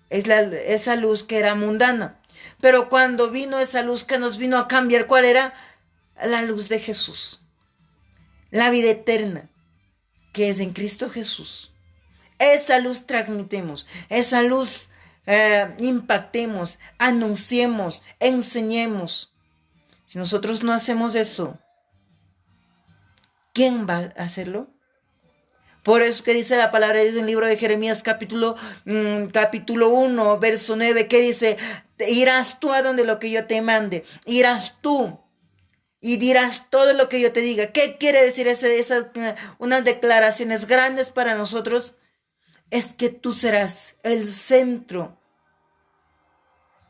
Es esa luz que era mundana. Pero cuando vino esa luz que nos vino a cambiar, ¿cuál era? La luz de Jesús. La vida eterna, que es en Cristo Jesús. Esa luz transmitemos, esa luz impactemos, anunciemos, enseñemos. Si nosotros no hacemos eso, ¿quién va a hacerlo? Por eso que dice la palabra de Dios en el libro de Jeremías capítulo 1, verso 9, que dice: irás tú a donde lo que yo te mande, irás tú y dirás todo lo que yo te diga. ¿Qué quiere decir esas unas declaraciones grandes para nosotros? Es que tú serás el centro,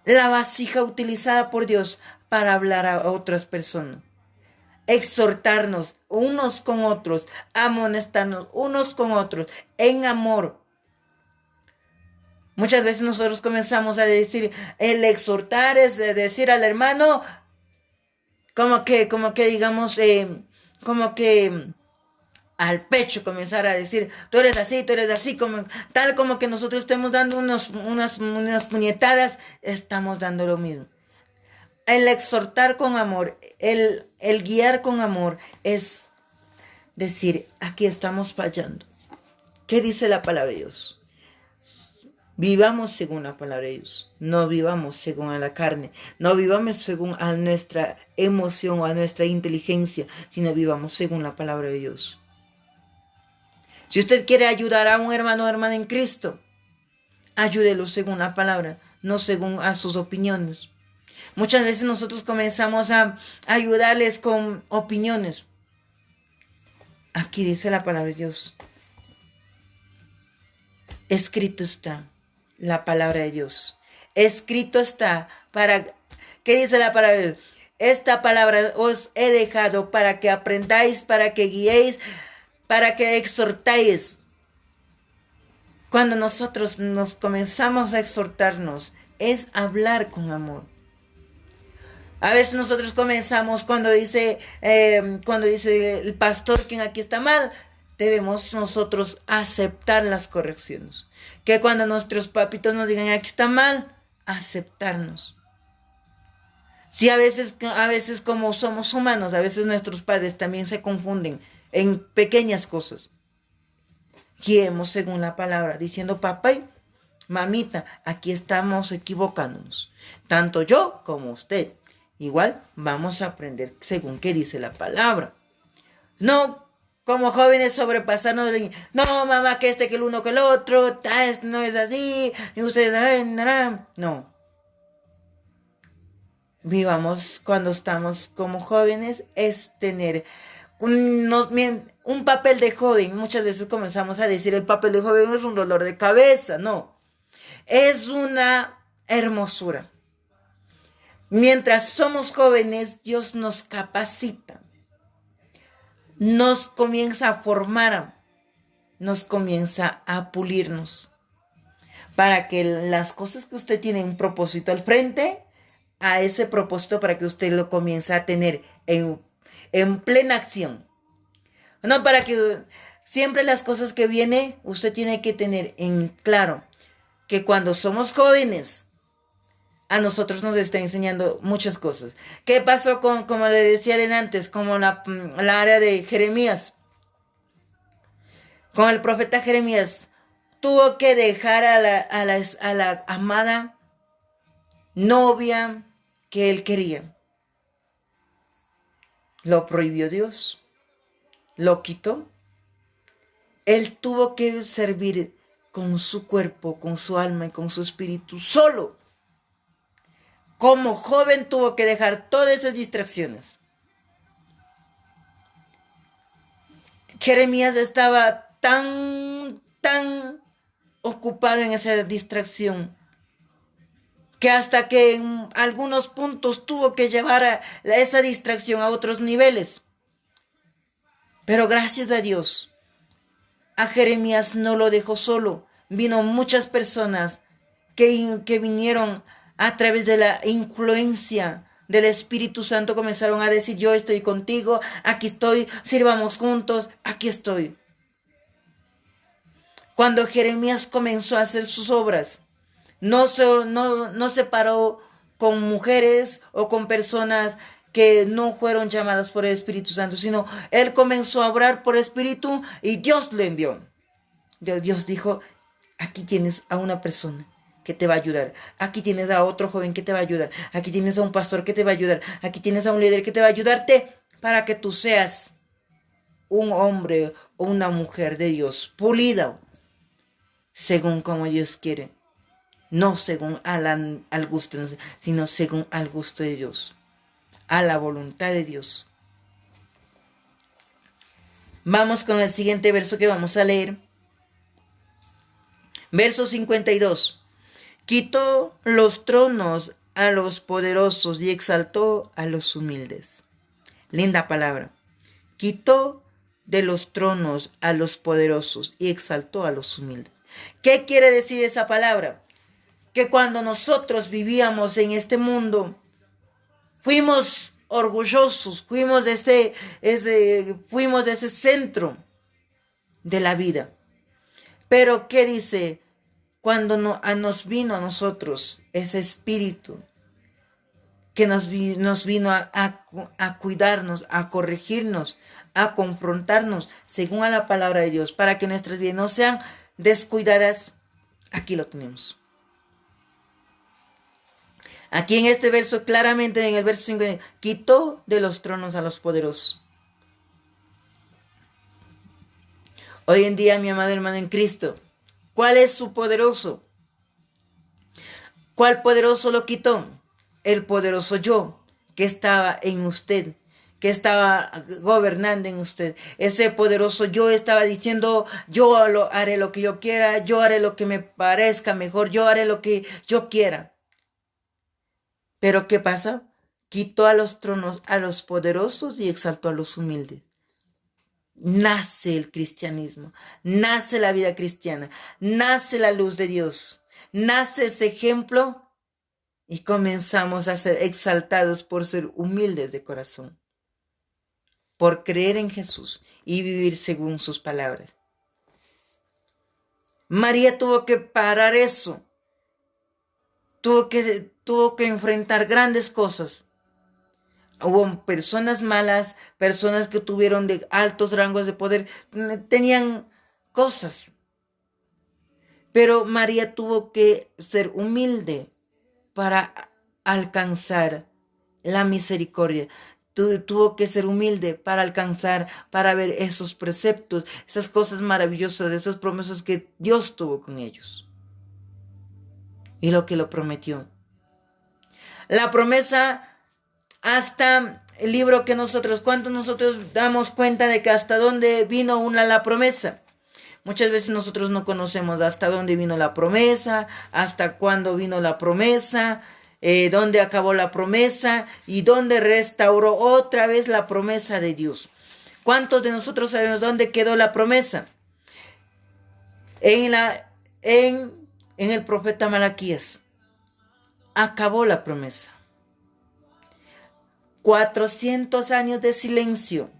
la vasija utilizada por Dios para hablar a otras personas, exhortarnos unos con otros, amonestarnos unos con otros en amor. Muchas veces nosotros comenzamos a decir, el exhortar es decir al hermano, como que digamos, como que al pecho comenzar a decir, tú eres así, como que nosotros estemos dando unas puñetadas, estamos dando lo mismo. El exhortar con amor, el guiar con amor es decir, aquí estamos fallando. ¿Qué dice la palabra de Dios? Vivamos según la palabra de Dios, no vivamos según a la carne, no vivamos según a nuestra emoción o a nuestra inteligencia, sino vivamos según la palabra de Dios. Si usted quiere ayudar a un hermano o hermana en Cristo, ayúdelo según la palabra, no según a sus opiniones. Muchas veces nosotros comenzamos a ayudarles con opiniones. Aquí dice la palabra de Dios. Escrito está la palabra de Dios. Escrito está para... ¿Qué dice la palabra de Dios? Esta palabra os he dejado para que aprendáis, para que guiéis, para que exhortáis. Cuando nosotros nos comenzamos a exhortarnos, es hablar con amor. A veces nosotros comenzamos cuando dice el pastor que aquí está mal, debemos nosotros aceptar las correcciones. Que cuando nuestros papitos nos digan aquí está mal, aceptarnos. Sí, a veces como somos humanos, a veces nuestros padres también se confunden en pequeñas cosas. Guiemos según la palabra, diciendo papá y mamita, aquí estamos equivocándonos. Tanto yo como usted. Igual vamos a aprender según qué dice la palabra. No como jóvenes sobrepasarnos de... No, mamá, que que el uno, que el otro. No es así. Y ustedes... No. Vivamos cuando estamos como jóvenes. Es tener un papel de joven. Muchas veces comenzamos a decir el papel de joven es un dolor de cabeza. No. Es una hermosura. Mientras somos jóvenes, Dios nos capacita, nos comienza a formar, nos comienza a pulirnos, para que las cosas que usted tiene un propósito al frente, a ese propósito para que usted lo comience a tener en plena acción. No para que Siempre las cosas que vienen, usted tiene que tener en claro que cuando somos jóvenes, a nosotros nos está enseñando muchas cosas. ¿Qué pasó con, como le decía antes, como la área de Jeremías? Con el profeta Jeremías, tuvo que dejar a la amada novia que él quería. Lo prohibió Dios, lo quitó. Él tuvo que servir con su cuerpo, con su alma y con su espíritu solo. Como joven tuvo que dejar todas esas distracciones. Jeremías estaba tan ocupado en esa distracción que hasta que en algunos puntos tuvo que llevar a esa distracción a otros niveles. Pero gracias a Dios, a Jeremías no lo dejó solo. Vino muchas personas que vinieron a través de la influencia del Espíritu Santo, comenzaron a decir: yo estoy contigo, aquí estoy, sirvamos juntos, aquí estoy. Cuando Jeremías comenzó a hacer sus obras, no se paró con mujeres o con personas que no fueron llamadas por el Espíritu Santo, sino él comenzó a obrar por Espíritu y Dios lo envió. Dios dijo: aquí tienes a una persona que te va a ayudar, aquí tienes a otro joven que te va a ayudar, aquí tienes a un pastor que te va a ayudar, aquí tienes a un líder que te va a ayudarte para que tú seas un hombre o una mujer de Dios, pulida, según como Dios quiere. No según al gusto, sino según al gusto de Dios, a la voluntad de Dios. Vamos con el siguiente verso que vamos a leer. Verso 52. Quitó los tronos a los poderosos y exaltó a los humildes. Linda palabra. Quitó de los tronos a los poderosos y exaltó a los humildes. ¿Qué quiere decir esa palabra? Que cuando nosotros vivíamos en este mundo, fuimos orgullosos, fuimos de ese centro de la vida. Pero ¿qué dice? Cuando nos vino a nosotros ese espíritu que nos vino a cuidarnos, a corregirnos, a confrontarnos según a la palabra de Dios, para que nuestras vidas no sean descuidadas, aquí lo tenemos. Aquí en este verso, claramente en el verso 5, quitó de los tronos a los poderosos. Hoy en día, mi amado hermano en Cristo, ¿cuál es su poderoso? ¿Cuál poderoso lo quitó? El poderoso yo, que estaba en usted, que estaba gobernando en usted. Ese poderoso yo estaba diciendo: yo haré lo que yo quiera, yo haré lo que me parezca mejor, yo haré lo que yo quiera. Pero ¿qué pasa? Quitó a los tronos a los poderosos y exaltó a los humildes. Nace el cristianismo, nace la vida cristiana, nace la luz de Dios, nace ese ejemplo y comenzamos a ser exaltados por ser humildes de corazón, por creer en Jesús y vivir según sus palabras. María tuvo que parar eso, tuvo que enfrentar grandes cosas. Hubo personas malas, personas que tuvieron de altos rangos de poder, tenían cosas. Pero María tuvo que ser humilde para alcanzar la misericordia. Tuvo que ser humilde para alcanzar, para ver esos preceptos, esas cosas maravillosas, esas promesas que Dios tuvo con ellos. Y lo que lo prometió. La promesa, hasta el libro que ¿cuántos nosotros damos cuenta de que hasta dónde vino la promesa? Muchas veces nosotros no conocemos hasta dónde vino la promesa, hasta cuándo vino la promesa, dónde acabó la promesa y dónde restauró otra vez la promesa de Dios. ¿Cuántos de nosotros sabemos dónde quedó la promesa? En el profeta Malaquías. Acabó la promesa. 400 años de silencio.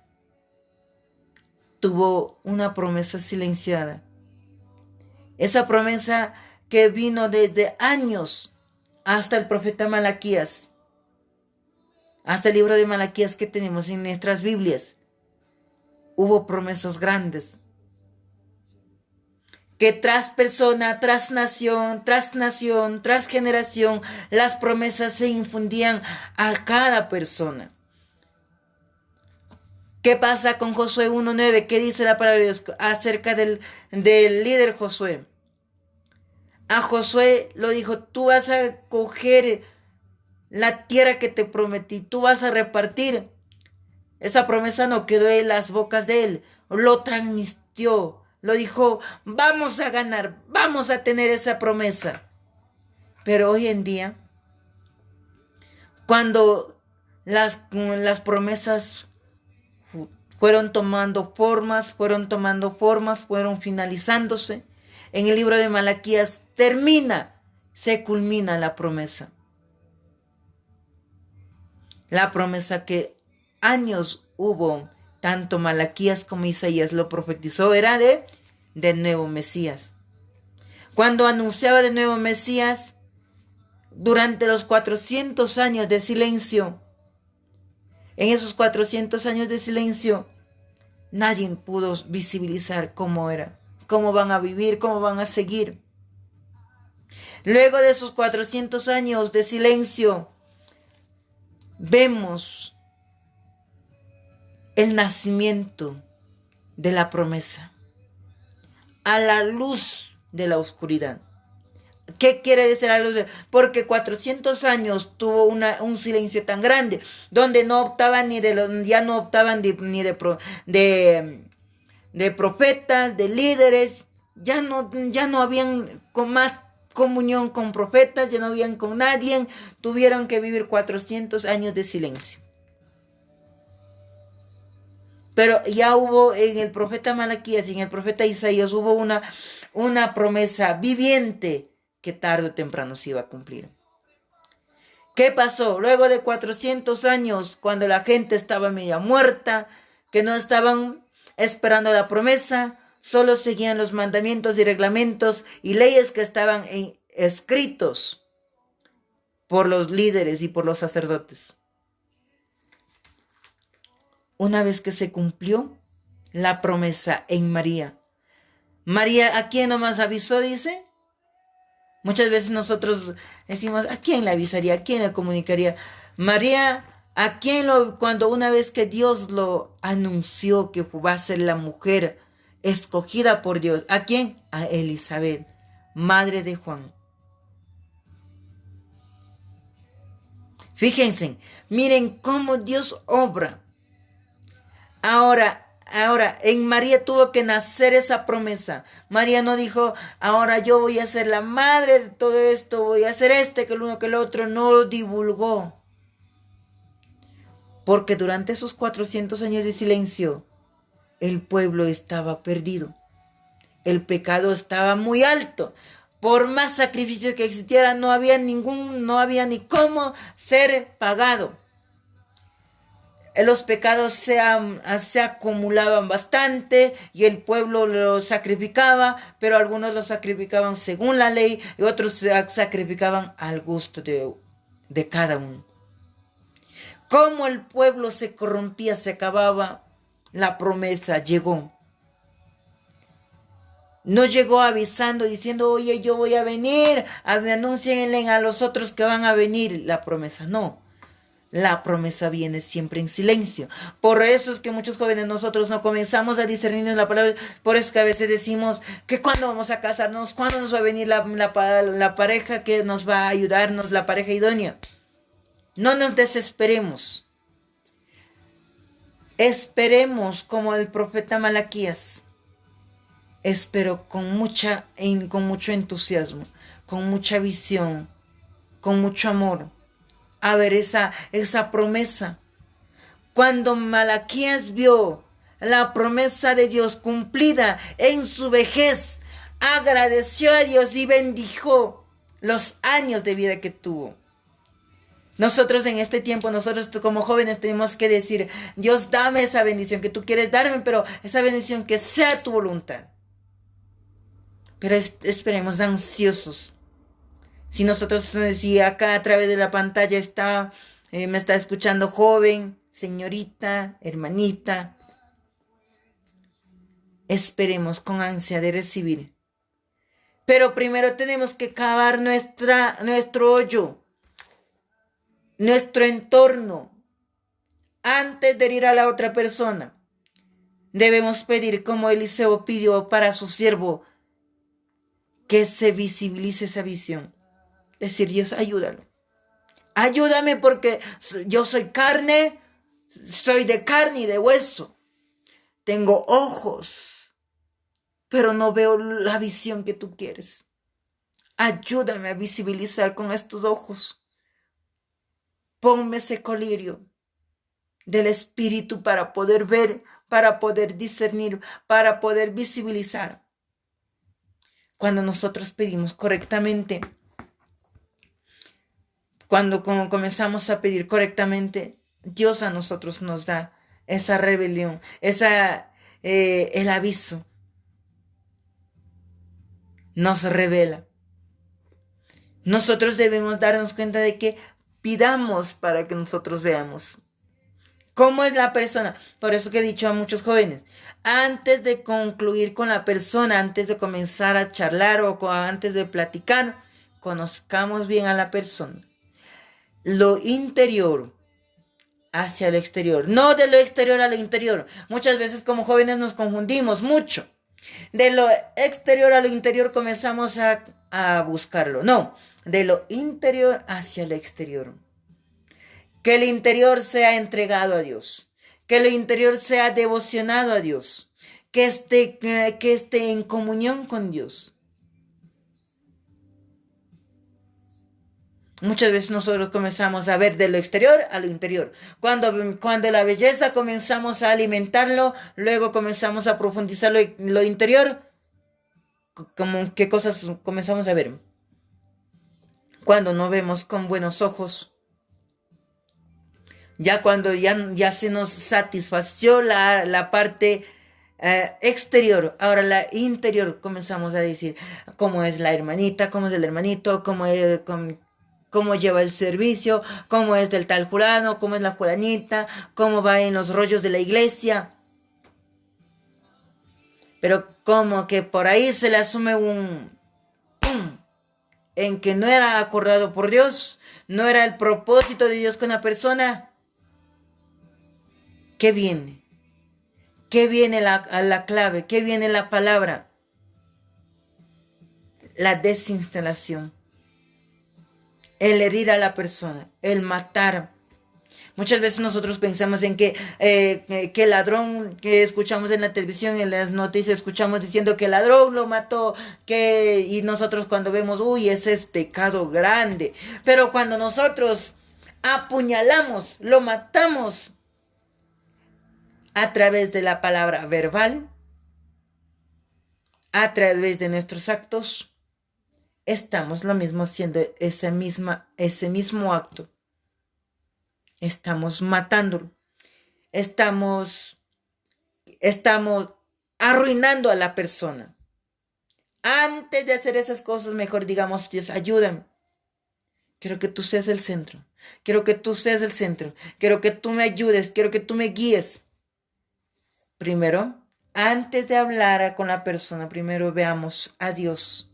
tuvo una promesa silenciada. Esa promesa que vino desde años hasta el profeta Malaquías, hasta el libro de Malaquías que tenemos en nuestras Biblias. Hubo promesas grandes que tras persona, tras nación, tras generación, las promesas se infundían a cada persona. ¿Qué pasa con Josué 1:9? ¿Qué dice la palabra de Dios acerca del líder Josué? A Josué lo dijo: tú vas a coger la tierra que te prometí, tú vas a repartir. Esa promesa no quedó en las bocas de él, lo transmitió, lo dijo: vamos a ganar, vamos a tener esa promesa. Pero hoy en día, cuando las promesas fueron tomando formas, fueron finalizándose, en el libro de Malaquías se culmina la promesa. La promesa que años hubo, tanto Malaquías como Isaías lo profetizó, era de nuevo Mesías. Cuando anunciaba de nuevo Mesías, durante los 400 años de silencio, en esos 400 años de silencio, nadie pudo visibilizar cómo era, cómo van a vivir, cómo van a seguir. Luego de esos 400 años de silencio, vemos el nacimiento de la promesa a la luz de la oscuridad. ¿Qué quiere decir a la luz? Porque 400 años tuvo un silencio tan grande, donde no optaban ya no optaban ni de profetas, de líderes, ya no habían con más comunión con profetas, ya no habían con nadie, tuvieron que vivir 400 años de silencio. Pero ya hubo en el profeta Malaquías y en el profeta Isaías hubo una promesa viviente que tarde o temprano se iba a cumplir. ¿Qué pasó? Luego de 400 años, cuando la gente estaba media muerta, que no estaban esperando la promesa, solo seguían los mandamientos y reglamentos y leyes que estaban escritos por los líderes y por los sacerdotes. Una vez que se cumplió la promesa en María, ¿a quién nomás avisó? Dice. Muchas veces nosotros decimos: ¿a quién le avisaría? ¿A quién le comunicaría? María, ¿a quién cuando una vez que Dios lo anunció que va a ser la mujer escogida por Dios? ¿A quién? A Elizabeth, madre de Juan. Fíjense, miren cómo Dios obra. Ahora, en María tuvo que nacer esa promesa. María no dijo: ahora yo voy a ser la madre de todo esto, voy a hacer que el uno, que el otro. No lo divulgó. Porque durante esos 400 años de silencio, el pueblo estaba perdido. El pecado estaba muy alto. Por más sacrificios que existieran, no había ni cómo ser pagado. Los pecados se acumulaban bastante y el pueblo los sacrificaba, pero algunos los sacrificaban según la ley y otros sacrificaban al gusto de cada uno. Como el pueblo se corrompía, se acababa, la promesa llegó. No llegó avisando, diciendo: oye, yo voy a venir, anúncienle a los otros que van a venir. La promesa no. La promesa viene siempre en silencio. Por eso es que muchos jóvenes nosotros no comenzamos a discernirnos la palabra. Por eso es que a veces decimos que cuándo vamos a casarnos, cuándo nos va a venir la pareja que nos va a ayudarnos, la pareja idónea. No nos desesperemos. Esperemos como el profeta Malaquías. Espero con mucho entusiasmo, con mucha visión, con mucho amor, a ver esa promesa. Cuando Malaquías vio la promesa de Dios cumplida en su vejez, agradeció a Dios y bendijo los años de vida que tuvo. Nosotros en este tiempo, nosotros como jóvenes tenemos que decir, Dios, dame esa bendición que tú quieres darme, pero esa bendición que sea tu voluntad. Pero esperemos ansiosos. Si nosotros, si acá a través de la pantalla me está escuchando joven, señorita, hermanita, esperemos con ansia de recibir. Pero primero tenemos que cavar nuestro hoyo, nuestro entorno, antes de ir a la otra persona. Debemos pedir como Eliseo pidió para su siervo, que se visibilice esa visión. Decir, Dios, ayúdalo. Ayúdame porque yo soy carne, soy de carne y de hueso. Tengo ojos, pero no veo la visión que tú quieres. Ayúdame a visibilizar con estos ojos. Ponme ese colirio del espíritu para poder ver, para poder discernir, para poder visibilizar. Cuando nosotros pedimos correctamente, cuando comenzamos a pedir correctamente, Dios a nosotros nos da esa rebelión, el aviso. Nos revela. Nosotros debemos darnos cuenta de que pidamos para que nosotros veamos cómo es la persona. Por eso que he dicho a muchos jóvenes, antes de concluir con la persona, antes de comenzar a charlar o antes de platicar, conozcamos bien a la persona. Lo interior hacia lo exterior, no de lo exterior a lo interior. Muchas veces como jóvenes nos confundimos mucho. De lo exterior a lo interior comenzamos a buscarlo. No, de lo interior hacia lo exterior. Que el interior sea entregado a Dios. Que el interior sea devocionado a Dios. Que esté en comunión con Dios. Muchas veces nosotros comenzamos a ver de lo exterior a lo interior. Cuando la belleza comenzamos a alimentarlo, luego comenzamos a profundizar lo interior, como qué cosas comenzamos a ver. Cuando no vemos con buenos ojos, ya cuando ya se nos satisfació la parte exterior, ahora la interior comenzamos a decir cómo es la hermanita, cómo es el hermanito, cómo lleva el servicio, cómo es del tal fulano, cómo es la fulanita, cómo va en los rollos de la iglesia. Pero como que por ahí se le asume en que no era acordado por Dios, no era el propósito de Dios con la persona. ¿Qué viene? ¿Qué viene la clave? ¿Qué viene la palabra? La desinstalación. El herir a la persona, el matar. Muchas veces nosotros pensamos en que el ladrón que escuchamos en la televisión, en las noticias, escuchamos diciendo que el ladrón lo mató, y nosotros cuando vemos, ese es pecado grande. Pero cuando nosotros apuñalamos, lo matamos a través de la palabra verbal, a través de nuestros actos, estamos lo mismo haciendo ese mismo acto. Estamos matándolo. Estamos arruinando a la persona. Antes de hacer esas cosas, mejor digamos, Dios, ayúdame. Quiero que tú seas el centro. Quiero que tú seas el centro. Quiero que tú me ayudes. Quiero que tú me guíes. Primero, antes de hablar con la persona, primero veamos a Dios.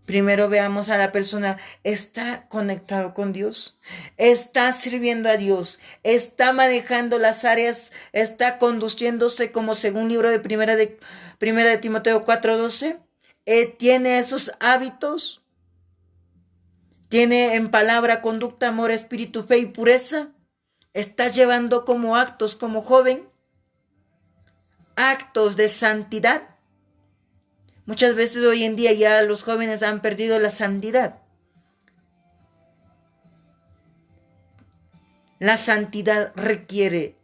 Primero veamos a la persona, ¿está conectado con Dios? ¿Está sirviendo a Dios? ¿Está manejando las áreas? ¿Está conduciéndose como según libro de primera de Timoteo 4:12? ¿Tiene esos hábitos? ¿Tiene en palabra, conducta, amor, espíritu, fe y pureza? ¿Está llevando como actos, como joven? Actos de santidad. Muchas veces hoy en día ya los jóvenes han perdido la santidad. La santidad requiere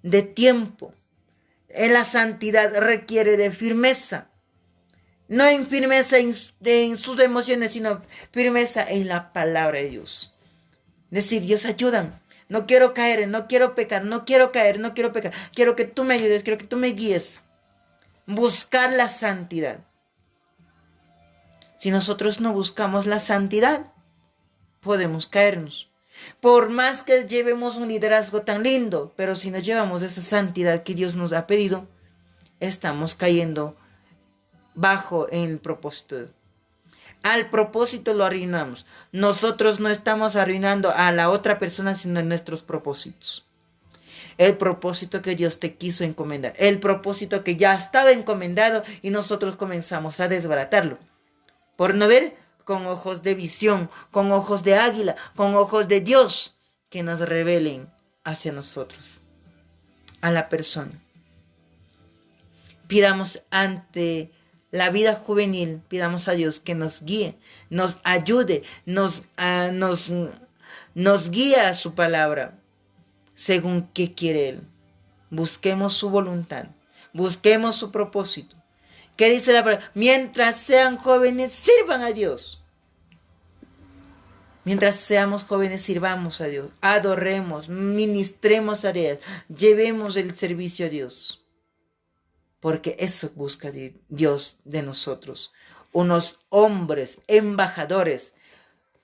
de tiempo. La santidad requiere de firmeza. No en firmeza en sus emociones, sino firmeza en la palabra de Dios. Decir, Dios, ayúdame. No quiero caer, no quiero pecar, no quiero caer, no quiero pecar. Quiero que tú me ayudes, quiero que tú me guíes. Buscar la santidad. Si nosotros no buscamos la santidad, podemos caernos. Por más que llevemos un liderazgo tan lindo, pero si no llevamos esa santidad que Dios nos ha pedido, estamos cayendo bajo el propósito. Al propósito lo arruinamos. Nosotros no estamos arruinando a la otra persona, sino nuestros propósitos. El propósito que Dios te quiso encomendar. El propósito que ya estaba encomendado y nosotros comenzamos a desbaratarlo. Por no ver con ojos de visión, con ojos de águila, con ojos de Dios, que nos revelen hacia nosotros, a la persona. Pidamos ante la vida juvenil, pidamos a Dios que nos guíe, nos ayude, nos guíe a su palabra, según qué quiere Él. Busquemos su voluntad, busquemos su propósito. ¿Qué dice la palabra? Mientras sean jóvenes, sirvan a Dios. Mientras seamos jóvenes, sirvamos a Dios, adoremos, ministremos tareas, llevemos el servicio a Dios. Porque eso busca Dios de nosotros. Unos hombres, embajadores.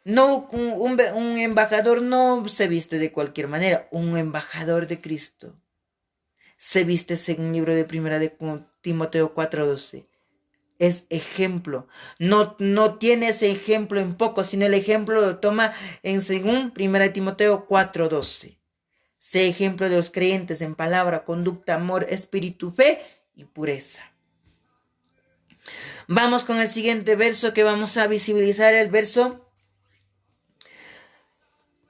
No, un embajador no se viste de cualquier manera. Un embajador de Cristo se viste según el libro de 1 de Timoteo 4:12. Es ejemplo. No tiene ese ejemplo en poco, sino el ejemplo lo toma en según 1 Timoteo 4:12. Sé ejemplo de los creyentes en palabra, conducta, amor, espíritu, fe y pureza. Vamos con el siguiente verso que vamos a visibilizar, el verso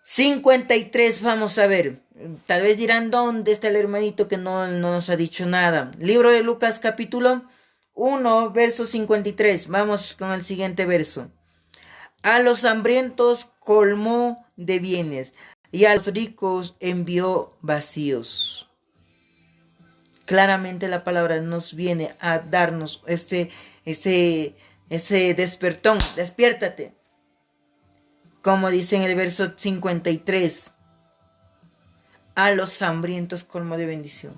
53. Vamos a ver. Tal vez dirán, ¿dónde está el hermanito que no nos ha dicho nada? Libro de Lucas capítulo 1, verso 53. Vamos con el siguiente verso. A los hambrientos colmó de bienes y a los ricos envió vacíos. Claramente la palabra nos viene a darnos ese despertón. Despiértate. Como dice en el verso 53. A los hambrientos colmo de bendición.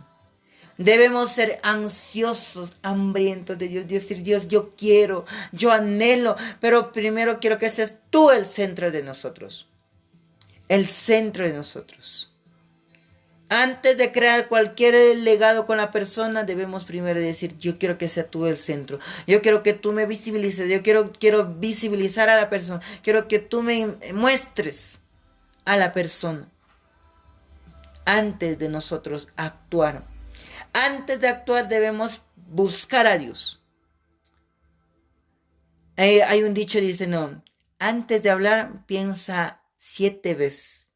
Debemos ser ansiosos, hambrientos de Dios. Decir, Dios, yo quiero, yo anhelo, pero primero quiero que seas tú el centro de nosotros. El centro de nosotros. Antes de crear cualquier legado con la persona, debemos primero decir, yo quiero que sea tú el centro. Yo quiero que tú me visibilices. Yo quiero visibilizar a la persona. Quiero que tú me muestres a la persona. Antes de nosotros actuar. Antes de actuar debemos buscar a Dios. Hay un dicho que dice, no, antes de hablar piensa 7 veces.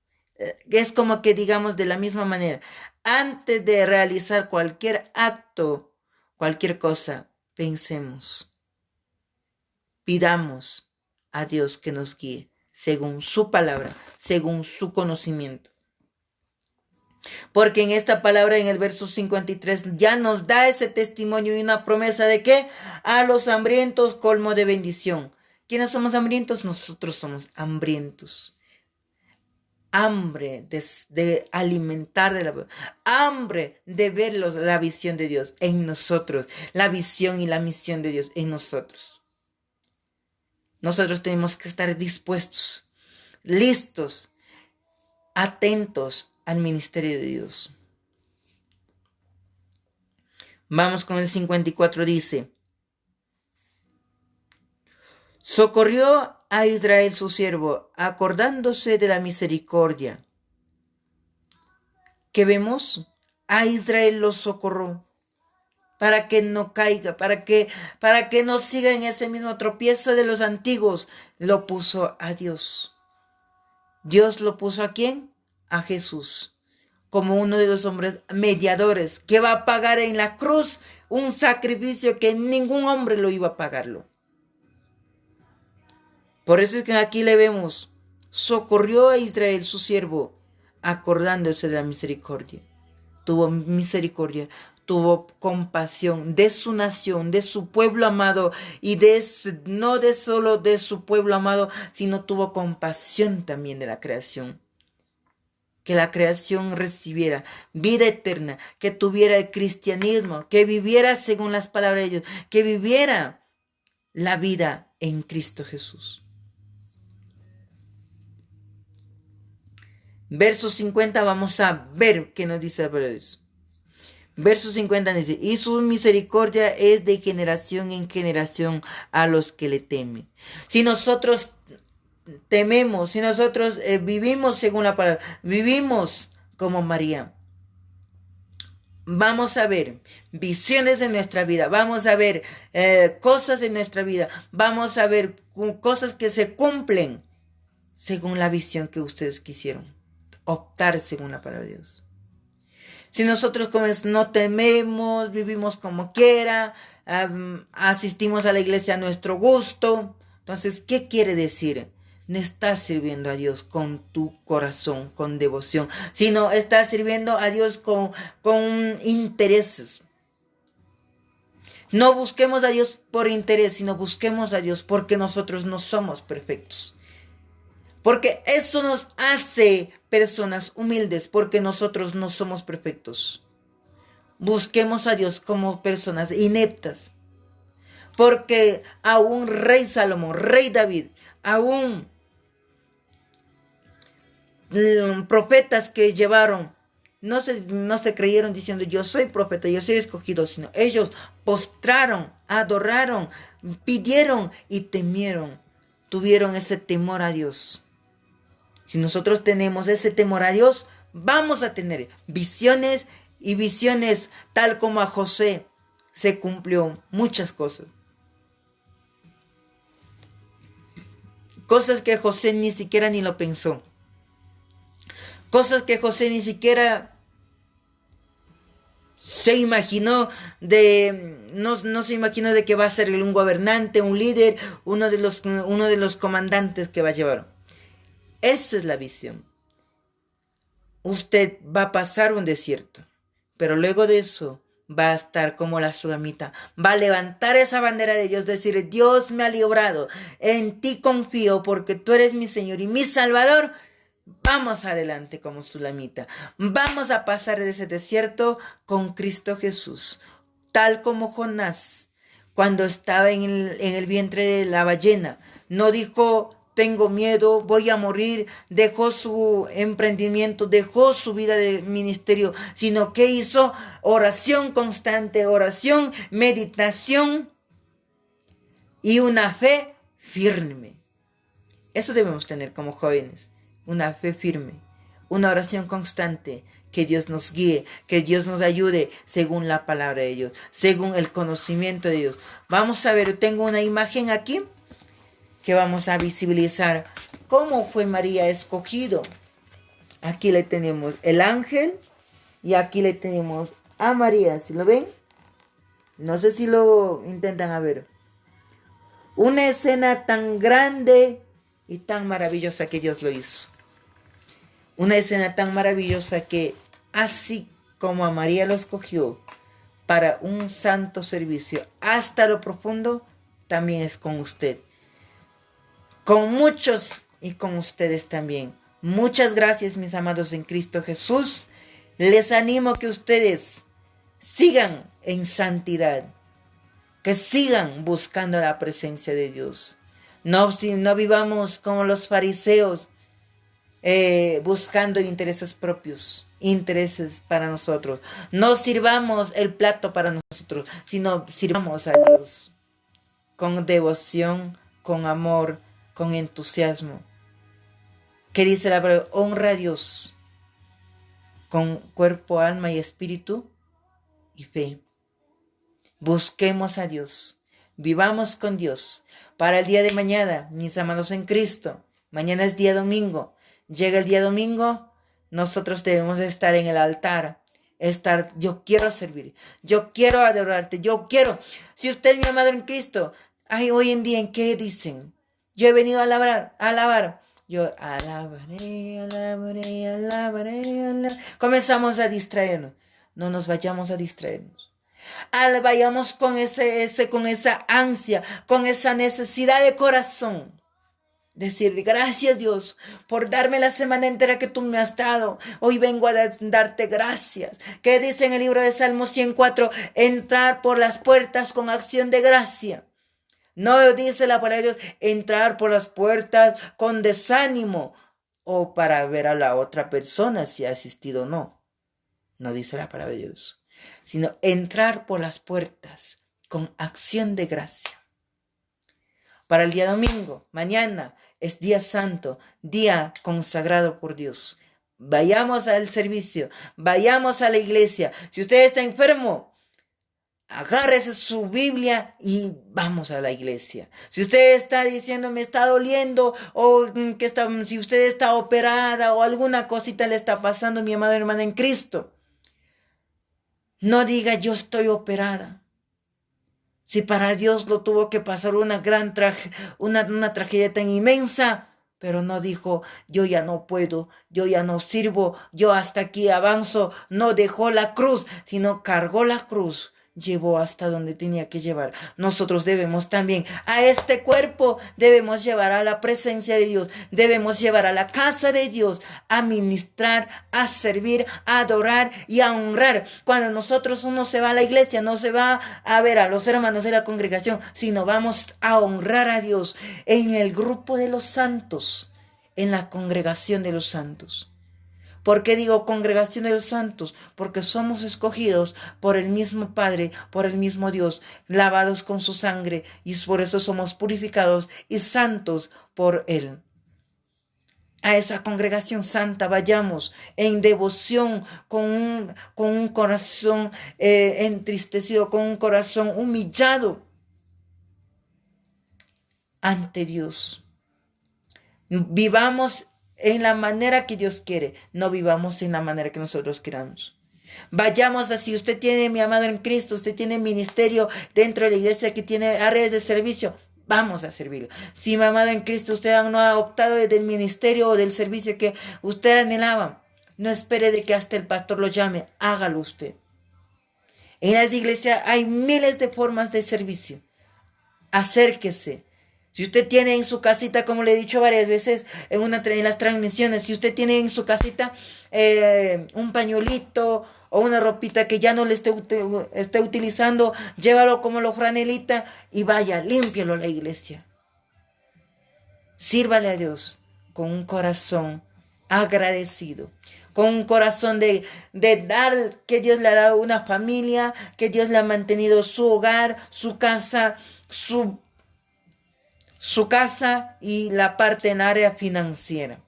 Es como que digamos de la misma manera, antes de realizar cualquier acto, cualquier cosa, pensemos, pidamos a Dios que nos guíe según su palabra, según su conocimiento. Porque en esta palabra, en el verso 53, ya nos da ese testimonio y una promesa de que a los hambrientos colmo de bendición. ¿Quiénes somos hambrientos? Nosotros somos hambrientos. Hambre de alimentar de la hambre de ver la visión de Dios en nosotros, la visión y la misión de Dios en nosotros. Nosotros tenemos que estar dispuestos, listos, atentos al ministerio de Dios. Vamos con el 54, dice: socorrió a Israel su siervo, acordándose de la misericordia. ¿Qué vemos? A Israel lo socorrió para que no caiga, para que no siga en ese mismo tropiezo de los antiguos. Lo puso a Dios. Dios lo puso ¿a quién? A Jesús, como uno de los hombres mediadores que va a pagar en la cruz un sacrificio que ningún hombre lo iba a pagarlo. Por eso es que aquí le vemos, socorrió a Israel su siervo, acordándose de la misericordia. Tuvo misericordia, tuvo compasión de su nación, de su pueblo amado, y no solo de su pueblo amado, sino tuvo compasión también de la creación. que la creación recibiera vida eterna, que tuviera el cristianismo, que viviera según las palabras de Dios, que viviera la vida en Cristo Jesús. Verso 50 vamos a ver qué nos dice la palabra de Dios. Verso 50 dice, y su misericordia es de generación en generación a los que le temen. Si nosotros tememos, si nosotros vivimos según la palabra, vivimos como María, vamos a ver visiones de nuestra vida, vamos a ver cosas en nuestra vida, vamos a ver cosas que se cumplen según la visión que ustedes quisieron, optar según la palabra de Dios. Si nosotros no tememos, vivimos como quiera, asistimos a la iglesia a nuestro gusto, entonces, ¿qué quiere decir? No estás sirviendo a Dios con tu corazón, con devoción, sino estás sirviendo a Dios con intereses. No busquemos a Dios por interés, sino busquemos a Dios porque nosotros no somos perfectos. Porque eso nos hace personas humildes, porque nosotros no somos perfectos. Busquemos a Dios como personas ineptas. Porque aún rey Salomón, rey David, aún profetas que llevaron, no se creyeron diciendo yo soy profeta, yo soy escogido, sino ellos postraron, adoraron, pidieron y temieron, tuvieron ese temor a Dios. Si nosotros tenemos ese temor a Dios, vamos a tener visiones y visiones tal como a José se cumplió muchas cosas. Cosas que José ni siquiera ni lo pensó. Cosas que José ni siquiera se imaginó no se imaginó de que va a ser un gobernante, un líder, uno de los comandantes que va a llevar. Esa es la visión. Usted va a pasar un desierto, pero luego de eso va a estar como la Sulamita. Va a levantar esa bandera de Dios, decir, Dios me ha librado, en ti confío porque tú eres mi Señor y mi Salvador. Vamos adelante como Sulamita. Vamos a pasar de ese desierto con Cristo Jesús. Tal como Jonás, cuando estaba en el vientre de la ballena, no dijo, tengo miedo, voy a morir, dejó su emprendimiento, dejó su vida de ministerio, sino que hizo oración constante, oración, meditación y una fe firme. Eso debemos tener como jóvenes, una fe firme, una oración constante, que Dios nos guíe, que Dios nos ayude según la palabra de Dios, según el conocimiento de Dios. Vamos a ver, tengo una imagen aquí que vamos a visibilizar cómo fue María escogido. Aquí le tenemos el ángel y aquí le tenemos a María. ¿Sí lo ven? No sé si lo intentan ver. Una escena tan grande y tan maravillosa que Dios lo hizo. Una escena tan maravillosa que así como a María lo escogió para un santo servicio hasta lo profundo, también es con usted. Con muchos y con ustedes también. Muchas gracias, mis amados en Cristo Jesús. Les animo que ustedes sigan en santidad, que sigan buscando la presencia de Dios. No vivamos como los fariseos, buscando intereses propios, intereses para nosotros. No sirvamos el plato para nosotros, sino sirvamos a Dios con devoción, con amor, con entusiasmo. ¿Qué dice la palabra? Honra a Dios con cuerpo, alma y espíritu y fe. Busquemos a Dios, vivamos con Dios. Para el día de mañana, mis amados en Cristo, mañana es día domingo. Llega el día domingo, nosotros debemos estar en el altar. Yo quiero servir, yo quiero adorarte, yo quiero. Si usted, mi amado en Cristo, hoy en día, ¿en qué dicen? Yo he venido a alabar. Yo alabaré. Comenzamos a distraernos. No nos vayamos a distraernos. Vayamos con esa ansia, con esa necesidad de corazón Decir gracias, Dios, por darme la semana entera que tú me has dado. Hoy vengo a darte gracias. ¿Qué dice en el libro de Salmos 104? Entrar por las puertas con acción de gracia. No dice la palabra de Dios, entrar por las puertas con desánimo o para ver a la otra persona si ha asistido o no. No dice la palabra de Dios, sino entrar por las puertas con acción de gracia. Para el día domingo, mañana, es día santo, día consagrado por Dios. Vayamos al servicio, vayamos a la iglesia. Si usted está enfermo, agárrese su Biblia y vamos a la iglesia. Si usted está diciendo me está doliendo o si usted está operada o alguna cosita le está pasando, mi amada hermana en Cristo, no diga yo estoy operada. Si para Dios lo tuvo que pasar una tragedia tan inmensa, pero no dijo, yo ya no puedo, yo ya no sirvo, yo hasta aquí avanzo, no dejó la cruz, sino cargó la cruz, llevó hasta donde tenía que llevar. Nosotros debemos también a este cuerpo, debemos llevar a la presencia de Dios, debemos llevar a la casa de Dios, a ministrar, a servir, a adorar y a honrar. Cuando nosotros uno se va a la iglesia, no se va a ver a los hermanos de la congregación, sino vamos a honrar a Dios en el grupo de los santos, en la congregación de los santos. ¿Por qué digo congregación de los santos? Porque somos escogidos por el mismo Padre, por el mismo Dios, lavados con su sangre, y por eso somos purificados y santos por Él. A esa congregación santa vayamos en devoción, con un corazón entristecido, con un corazón humillado ante Dios. Vivamos en la manera que Dios quiere, no vivamos en la manera que nosotros queramos. Vayamos así, usted tiene, mi amado en Cristo, usted tiene ministerio dentro de la iglesia que tiene áreas de servicio, vamos a servirlo. Si, mi amado en Cristo, usted no ha optado del ministerio o del servicio que usted anhelaba, no espere de que hasta el pastor lo llame, hágalo usted. En las iglesias hay miles de formas de servicio. Acérquese. Si usted tiene en su casita, como le he dicho varias veces en las transmisiones, si usted tiene en su casita un pañuelito o una ropita que ya no le esté utilizando, llévalo como lo franelita y vaya, límpielo a la iglesia. Sírvale a Dios con un corazón agradecido, con un corazón de dar que Dios le ha dado una familia, que Dios le ha mantenido su hogar, su casa, su casa y la parte en área financiera.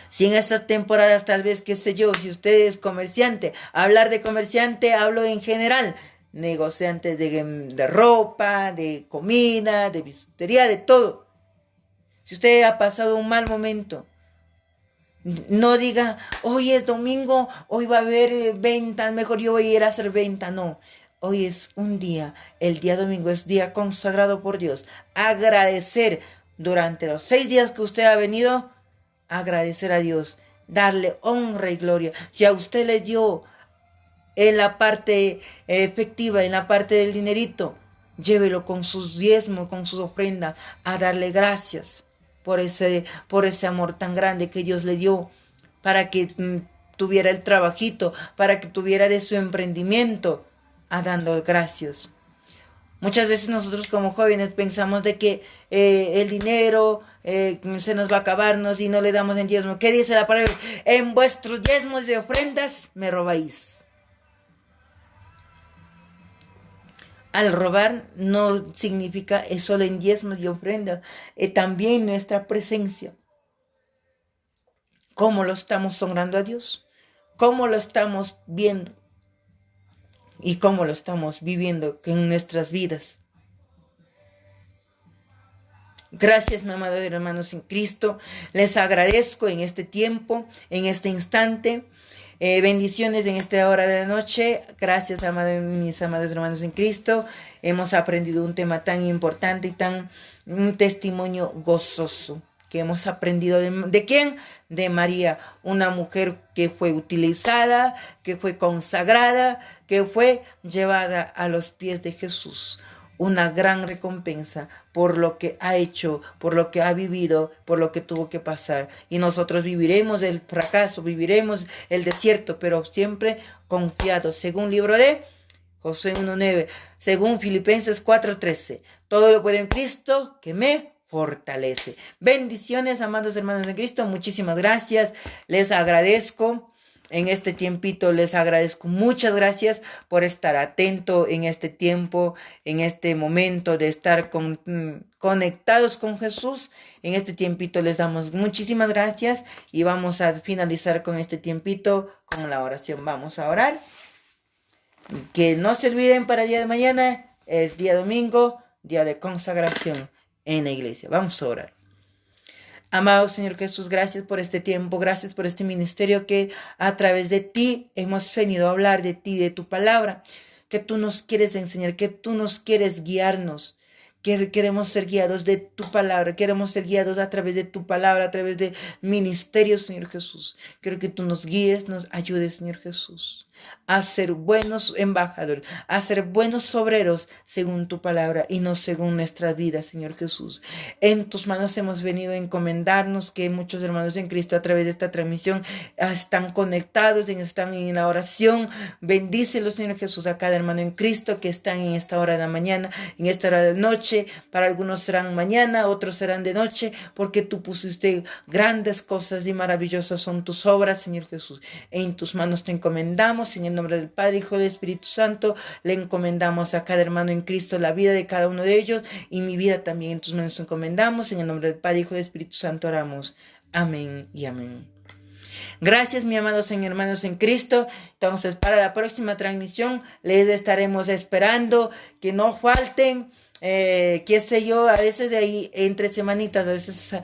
Si en estas temporadas tal vez, qué sé yo, si usted es comerciante, hablar de comerciante hablo en general, negociantes de ropa, de comida, de bisutería, de todo. Si usted ha pasado un mal momento, no diga, hoy es domingo, hoy va a haber ventas, mejor yo voy a ir a hacer venta, no. Hoy es un día, el día domingo es día consagrado por Dios. Agradecer durante los 6 días que usted ha venido, agradecer a Dios, darle honra y gloria. Si a usted le dio en la parte efectiva, en la parte del dinerito, llévelo con sus diezmos, con sus ofrendas, a darle gracias por ese amor tan grande que Dios le dio para que tuviera el trabajito, para que tuviera de su emprendimiento, a dando gracias. Muchas veces nosotros como jóvenes pensamos de que el dinero se nos va a acabarnos y no le damos en diezmo. ¿Qué dice la palabra? En vuestros diezmos y ofrendas me robáis. Al robar no significa solo en diezmos y ofrendas, también nuestra presencia. ¿Cómo lo estamos honrando a Dios? ¿Cómo lo estamos viendo? Y cómo lo estamos viviendo en nuestras vidas. Gracias, mis amados hermanos en Cristo. Les agradezco en este tiempo, en este instante. Bendiciones en esta hora de la noche. Gracias, mis amados hermanos en Cristo. Hemos aprendido un tema tan importante y un testimonio gozoso. Que hemos aprendido ¿de quién? De María, una mujer que fue utilizada, que fue consagrada, que fue llevada a los pies de Jesús. una gran recompensa por lo que ha hecho, por lo que ha vivido, por lo que tuvo que pasar. Y nosotros viviremos el fracaso, viviremos el desierto, pero siempre confiados, según el libro de Josué 1:9, según Filipenses 4:13. Todo lo puedo en Cristo que me fortalece. Bendiciones, amados hermanos de Cristo. Muchísimas gracias. Les agradezco. En este tiempito les agradezco, muchas gracias por estar atento en este tiempo, en este momento de estar conectados con Jesús. En este tiempito les damos muchísimas gracias y vamos a finalizar con este tiempito con la oración. Vamos a orar. Que no se olviden para el día de mañana, es día domingo, día de consagración en la iglesia. Vamos a orar. Amado Señor Jesús, gracias por este tiempo, gracias por este ministerio que a través de ti hemos venido a hablar de ti, de tu palabra, que tú nos quieres enseñar, que tú nos quieres guiarnos, que queremos ser guiados de tu palabra, queremos ser guiados a través de tu palabra, a través de ministerio, Señor Jesús. Quiero que tú nos guíes, nos ayudes, Señor Jesús, a ser buenos embajadores, a ser buenos obreros según tu palabra y no según nuestras vidas, Señor Jesús. En tus manos hemos venido a encomendarnos, que muchos hermanos en Cristo a través de esta transmisión están conectados, están en la oración. Bendícelos, Señor Jesús, a cada hermano en Cristo que están en esta hora de la mañana, en esta hora de la noche. Para algunos serán mañana, otros serán de noche, porque tú pusiste grandes cosas y maravillosas son tus obras, Señor Jesús. En tus manos te encomendamos. En el nombre del Padre, Hijo y del Espíritu Santo, le encomendamos a cada hermano en Cristo la vida de cada uno de ellos y mi vida también en tus manos encomendamos. En el nombre del Padre, Hijo y del Espíritu Santo oramos. Amén y amén. Gracias, mis amados hermanos en Cristo. Entonces, para la próxima transmisión les estaremos esperando. Que no falten. Qué sé yo, a veces de ahí entre semanitas, a veces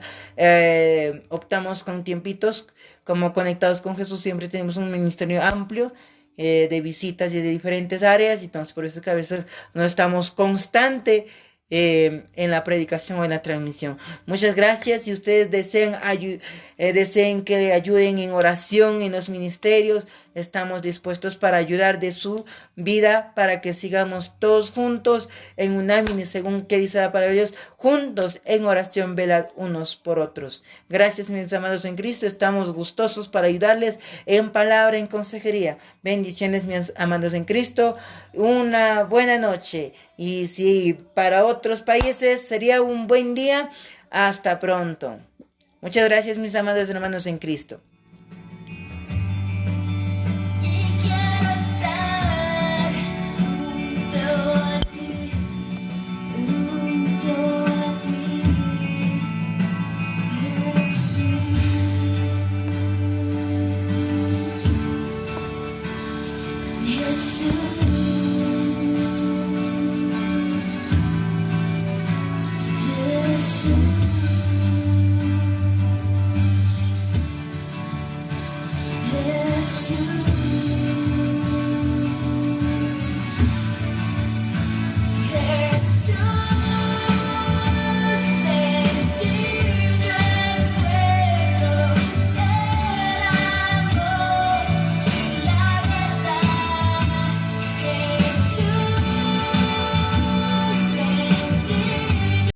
optamos con tiempitos como Conectados con Jesús. Siempre tenemos un ministerio amplio de visitas y de diferentes áreas, entonces por eso que a veces no estamos constante en la predicación o en la transmisión. Muchas gracias. Si ustedes deseen que le ayuden en oración en los ministerios, estamos dispuestos para ayudar de su vida, para que sigamos todos juntos en unánimes, según que dice la palabra de Dios, juntos en oración, velad unos por otros. Gracias, mis amados en Cristo. Estamos gustosos para ayudarles en palabra, en consejería. Bendiciones, mis amados en Cristo. Una buena noche. Y si para otros países sería un buen día, hasta pronto. Muchas gracias, mis amados hermanos en Cristo.